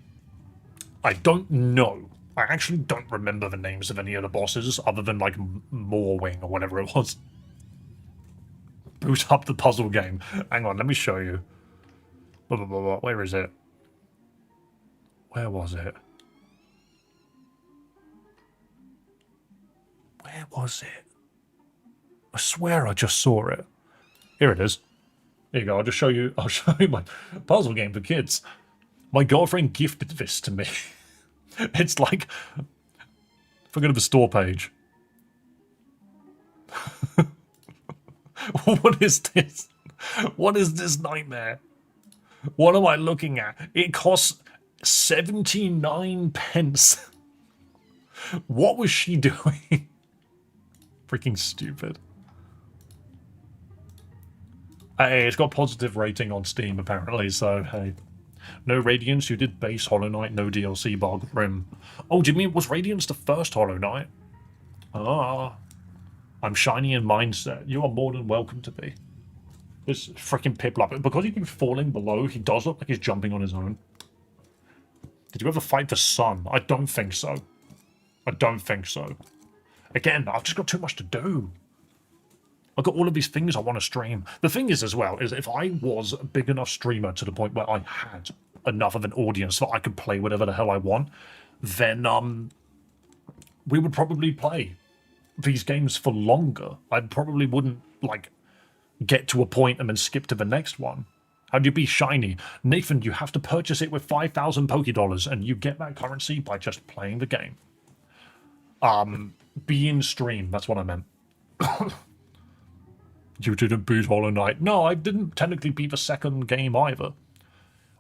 I don't know. I actually don't remember the names of any of the bosses other than like Moorwing or whatever it was. Boot up the puzzle game. Hang on, let me show you. Where is it? Where was it? Where was it? I swear I just saw it. Here it is. Here you go. I'll show you my puzzle game for kids. My girlfriend gifted this to me. It's like, forget the store page. What is this? What is this nightmare? What am I looking at? It costs 79 pence. What was she doing? Freaking stupid. Hey, it's got positive rating on Steam apparently, so hey. No Radiance, you did base Hollow Knight, no DLC Bog Rim. Oh, do you mean, was Radiance the first Hollow Knight? Ah. I'm shiny in mindset. You are more than welcome to be. This freaking Piplup. Because he keeps falling below, he does look like he's jumping on his own. Did you ever fight the sun? I don't think so. I don't think so. Again, I've just got too much to do. I've got all of these things I want to stream. The thing is, as well, is if I was a big enough streamer to the point where I had enough of an audience that I could play whatever the hell I want, then we would probably play these games for longer. I probably wouldn't, like, get to a point and then skip to the next one. How'd you be shiny? Nathan, you have to purchase it with 5,000 Pokédollars, and you get that currency by just playing the game. Be in stream, that's what I meant. You didn't beat Hollow Knight. No, I didn't technically beat the second game either.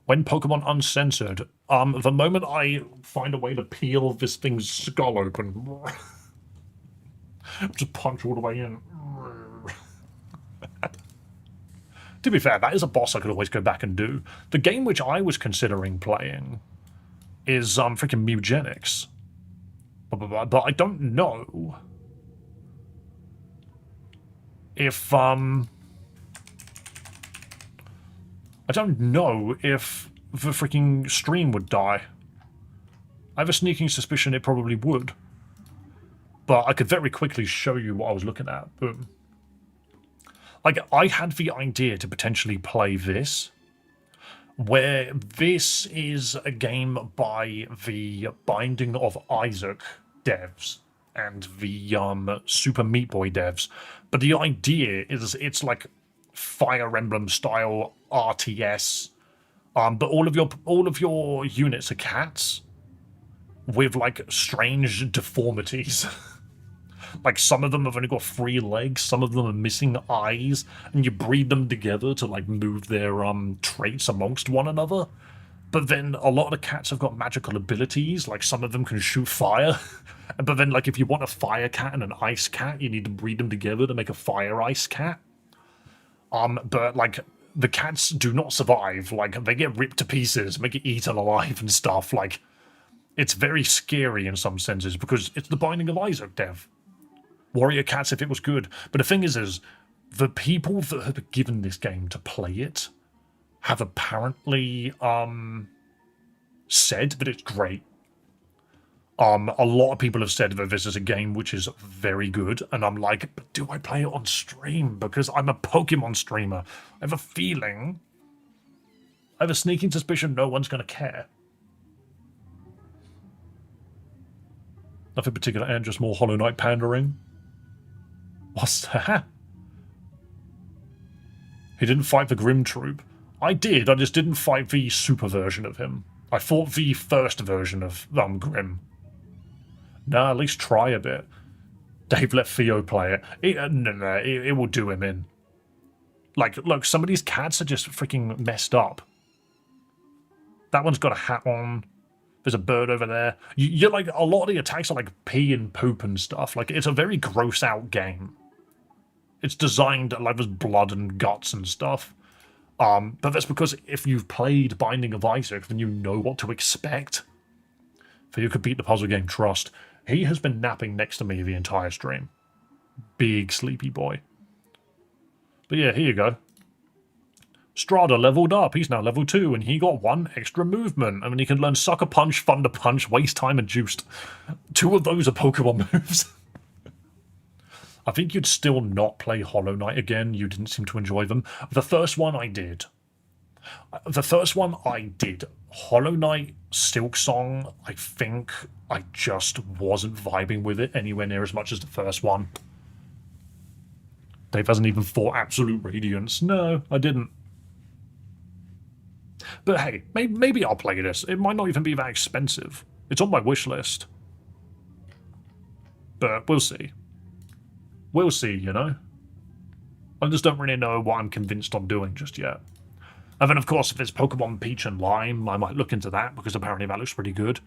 When Pokemon Uncensored, the moment I find a way to peel this thing's skull open, just punch all the way in. To be fair, that is a boss I could always go back and do. The game which I was considering playing is freaking Mugenics. But I don't know if I don't know if the freaking stream would die. I have a sneaking suspicion it probably would. But I could very quickly show you what I was looking at. Boom. Like, I had the idea to potentially play this, where this is a game by the Binding of Isaac devs and the Super Meat Boy devs. But the idea is it's like Fire Emblem style RTS, but all of your units are cats with like strange deformities. Like some of them have only got 3 legs, some of them are missing eyes, and you breed them together to like move their traits amongst one another. But then a lot of the cats have got magical abilities, like some of them can shoot fire. But then like if you want a fire cat and an ice cat, you need to breed them together to make a fire ice cat. But like the cats do not survive, like they get ripped to pieces, make it eaten alive and stuff. Like it's very scary in some senses because it's the Binding of Isaac dev. Warrior Cats if it was good. But the thing is the people that have given this game to play it have apparently said that it's great. A lot of people have said that this is a game which is very good, and I'm like, but do I play it on stream? Because I'm a Pokemon streamer. I have a feeling, I have a sneaking suspicion no one's going to care. Nothing particular, and just more Hollow Knight pandering. What's that? He didn't fight the Grim Troop. I did, I just didn't fight the super version of him. I fought the first version of Grim. Nah, at least try a bit. Dave, let Theo play it. It will do him in. Like, look, some of these cats are just freaking messed up. That one's got a hat on. There's a bird over there. You're like, a lot of the attacks are like pee and poop and stuff. Like, it's a very gross out game. It's designed like there's blood and guts and stuff. But that's because if you've played Binding of Isaac, then you know what to expect. For you could beat the puzzle game, trust. He has been napping next to me the entire stream. Big sleepy boy. But yeah, here you go. Strada leveled up. He's now level 2, and he got 1 extra movement. I mean, he can learn Sucker Punch, Thunder Punch, Waste Time, and Juiced. 2 of those are Pokemon moves. I think you'd still not play Hollow Knight again. You didn't seem to enjoy them. The first one I did. Hollow Knight, Silk Song, I think I just wasn't vibing with it anywhere near as much as the first one. Dave hasn't even fought Absolute Radiance. No, I didn't. But hey, maybe I'll play this. It might not even be that expensive. It's on my wish list. But we'll see. We'll see, you know? I just don't really know what I'm convinced on doing just yet. And then, of course, if there's Pokemon Peach and Lime, I might look into that, because apparently that looks pretty good.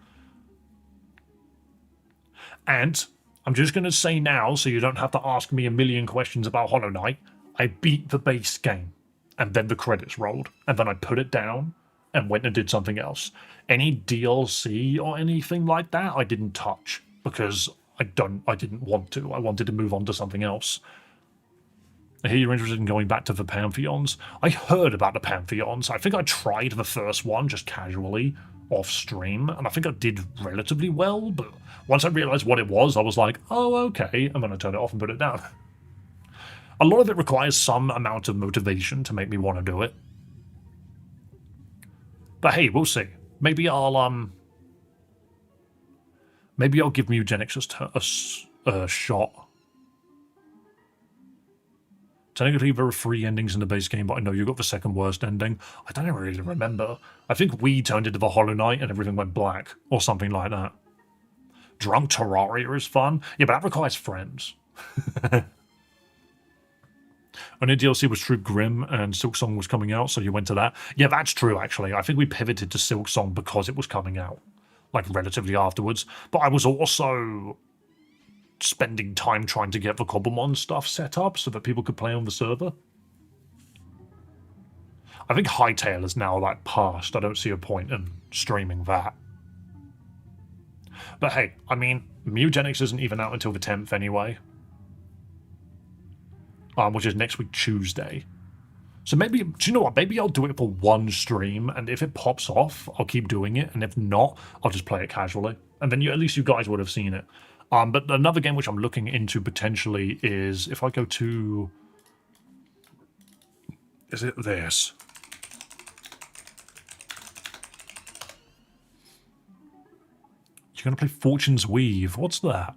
And I'm just going to say now, so you don't have to ask me a million questions about Hollow Knight, I beat the base game, and then the credits rolled, and then I put it down and went and did something else. Any DLC or anything like that, I didn't touch, because I didn't want to. I wanted to move on to something else. I hear you're interested in going back to the Pantheons. I heard about the Pantheons. I think I tried the first one just casually off stream, and I think I did relatively well, but once I realised what it was, I was like, oh, okay, and then I turned it off and put it down. A lot of it requires some amount of motivation to make me want to do it. But hey, we'll see. Maybe I'll give Mugenics a shot. Technically, there are 3 endings in the base game, but I know you got the second worst ending. I don't really remember. I think we turned into the Hollow Knight and everything went black, or something like that. Drunk Terraria is fun. Yeah, but that requires friends. Only DLC was Troop Grim and Silk Song was coming out, so you went to that. Yeah, that's true, actually. I think we pivoted to Silk Song because it was coming out, like, relatively afterwards. But I was also spending time trying to get the Cobblemon stuff set up so that people could play on the server. I think Hytale is now, like, past. I don't see a point in streaming that. But hey, I mean, Mugenics isn't even out until the 10th anyway. Which is next week Tuesday. So maybe, do you know what, maybe I'll do it for 1 stream, and if it pops off, I'll keep doing it, and if not, I'll just play it casually. And then at least you guys would have seen it. But another game which I'm looking into potentially is, if I go to... Is it this? You're going to play Fortune's Weave. What's that?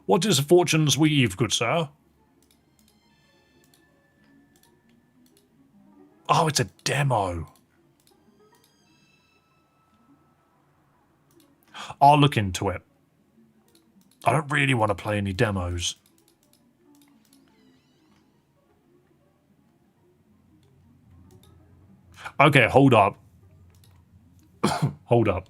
What is Fortune's Weave, good sir? Oh, it's a demo. I'll look into it. I don't really want to play any demos. Okay, hold up. Hold up.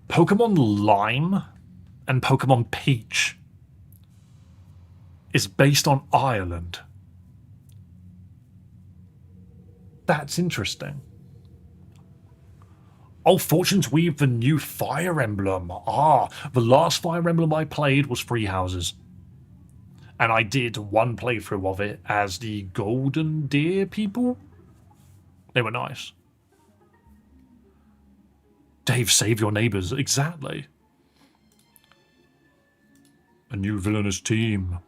Pokemon Lime and Pokemon Peach is based on Ireland. That's interesting. Oh, Fortune's Weave, the new Fire Emblem. Ah, the last Fire Emblem I played was Free Houses. And I did one playthrough of it as the Golden Deer people. They were nice. Dave, save your neighbors. Exactly. A new villainous team.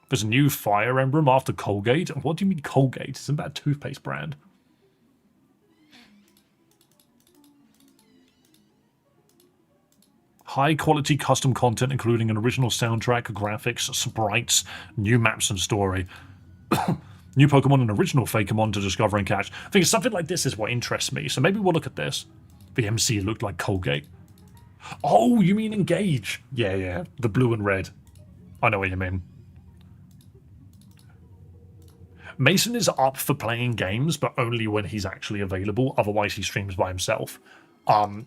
There's a new Fire Emblem after Colgate. What do you mean Colgate? Isn't that a toothpaste brand? High quality custom content including an original soundtrack, graphics, sprites, new maps and story. New Pokemon and original Fakemon to discover and catch. I think something like this is what interests me, so maybe we'll look at this. The MC looked like Colgate. Oh, you mean Engage? Yeah, the blue and red. I know what you mean. Mason is up for playing games, but only when he's actually available, otherwise he streams by himself.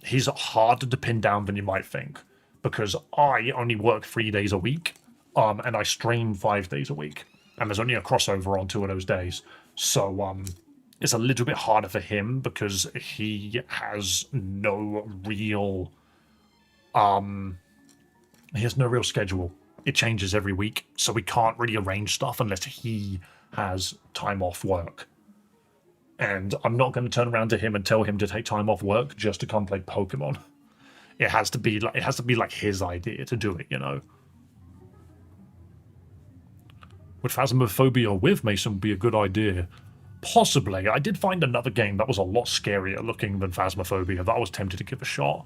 He's harder to pin down than you might think, because I only work 3 days a week, and I stream 5 days a week. And there's only a crossover on 2 of those days. So it's a little bit harder for him because he has no real schedule. It changes every week, so we can't really arrange stuff unless he has time off work. And I'm not going to turn around to him and tell him to take time off work just to come play Pokemon. It has to be like his idea to do it, you know. Would Phasmophobia with Mason be a good idea? Possibly. I did find another game that was a lot scarier looking than Phasmophobia that I was tempted to give a shot.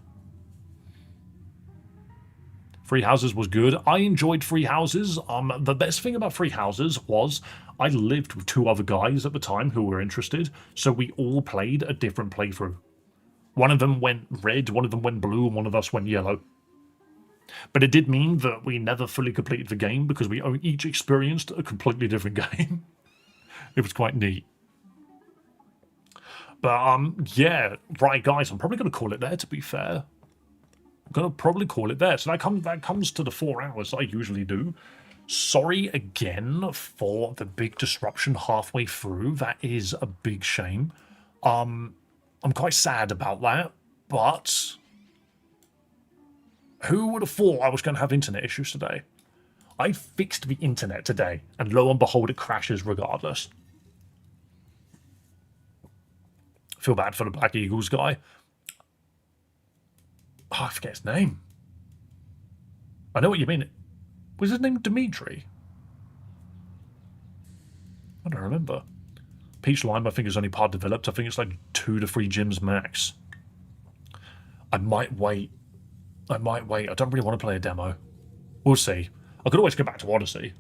Free Houses was good. I enjoyed Free Houses. The best thing about Free Houses was I lived with 2 other guys at the time who were interested, so we all played a different playthrough. One of them went red, one of them went blue, and one of us went yellow. But it did mean that we never fully completed the game because we each experienced a completely different game. It was quite neat. But, yeah, right, guys, I'm probably going to call it there, to be fair. I'm going to probably call it there. So that comes to the 4 hours I usually do. Sorry again for the big disruption halfway through. That is a big shame. I'm quite sad about that, but who would have thought I was going to have internet issues today? I fixed the internet today, and lo and behold, it crashes regardless. Feel bad for the Black Eagles guy. Oh, I forget his name. I know what you mean. Was his name Dimitri? I don't remember. Peach Lime, I think, is only part developed. I think it's like 2 to 3 gyms max. I might wait. I don't really want to play a demo. We'll see. I could always go back to Odyssey.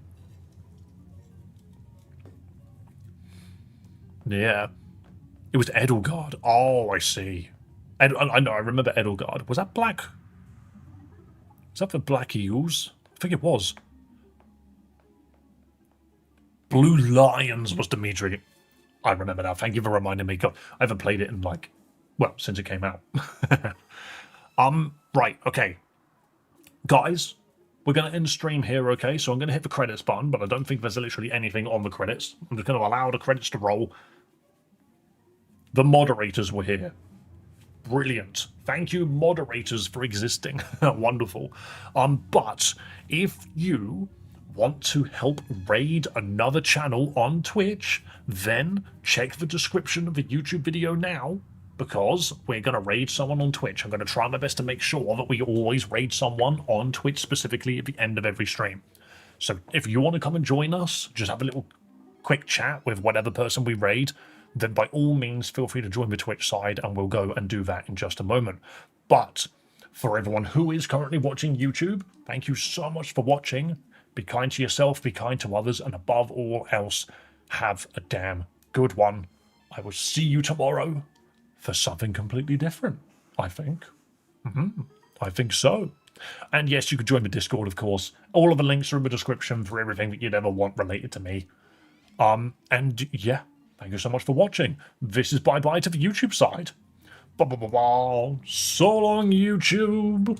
Yeah. It was Edelgard. Oh, I see. I know, I remember Edelgard. Was that Black? Was that the Black Eagles? I think it was. Blue Lions was Dimitri. I remember now. Thank you for reminding me. God, I haven't played it in, like, well, since it came out. Right, okay. Guys, we're going to end stream here, okay? So I'm going to hit the credits button, but I don't think there's literally anything on the credits. I'm just going to allow the credits to roll. The moderators were here. Brilliant. Thank you, moderators, for existing. Wonderful. But if you want to help raid another channel on Twitch, then check the description of the YouTube video now, because we're going to raid someone on Twitch. I'm going to try my best to make sure that we always raid someone on Twitch, specifically at the end of every stream. So if you want to come and join us, just have a little quick chat with whatever person we raid, then by all means feel free to join the Twitch side, and we'll go and do that in just a moment. But for everyone who is currently watching YouTube, thank you so much for watching. Be kind to yourself, be kind to others, and above all else, have a damn good one. I will see you tomorrow for something completely different, I think. I think so. And yes, you can join the Discord, of course. All of the links are in the description for everything that you'd ever want related to me. And yeah, thank you so much for watching. This is bye-bye to the YouTube side. So long, YouTube.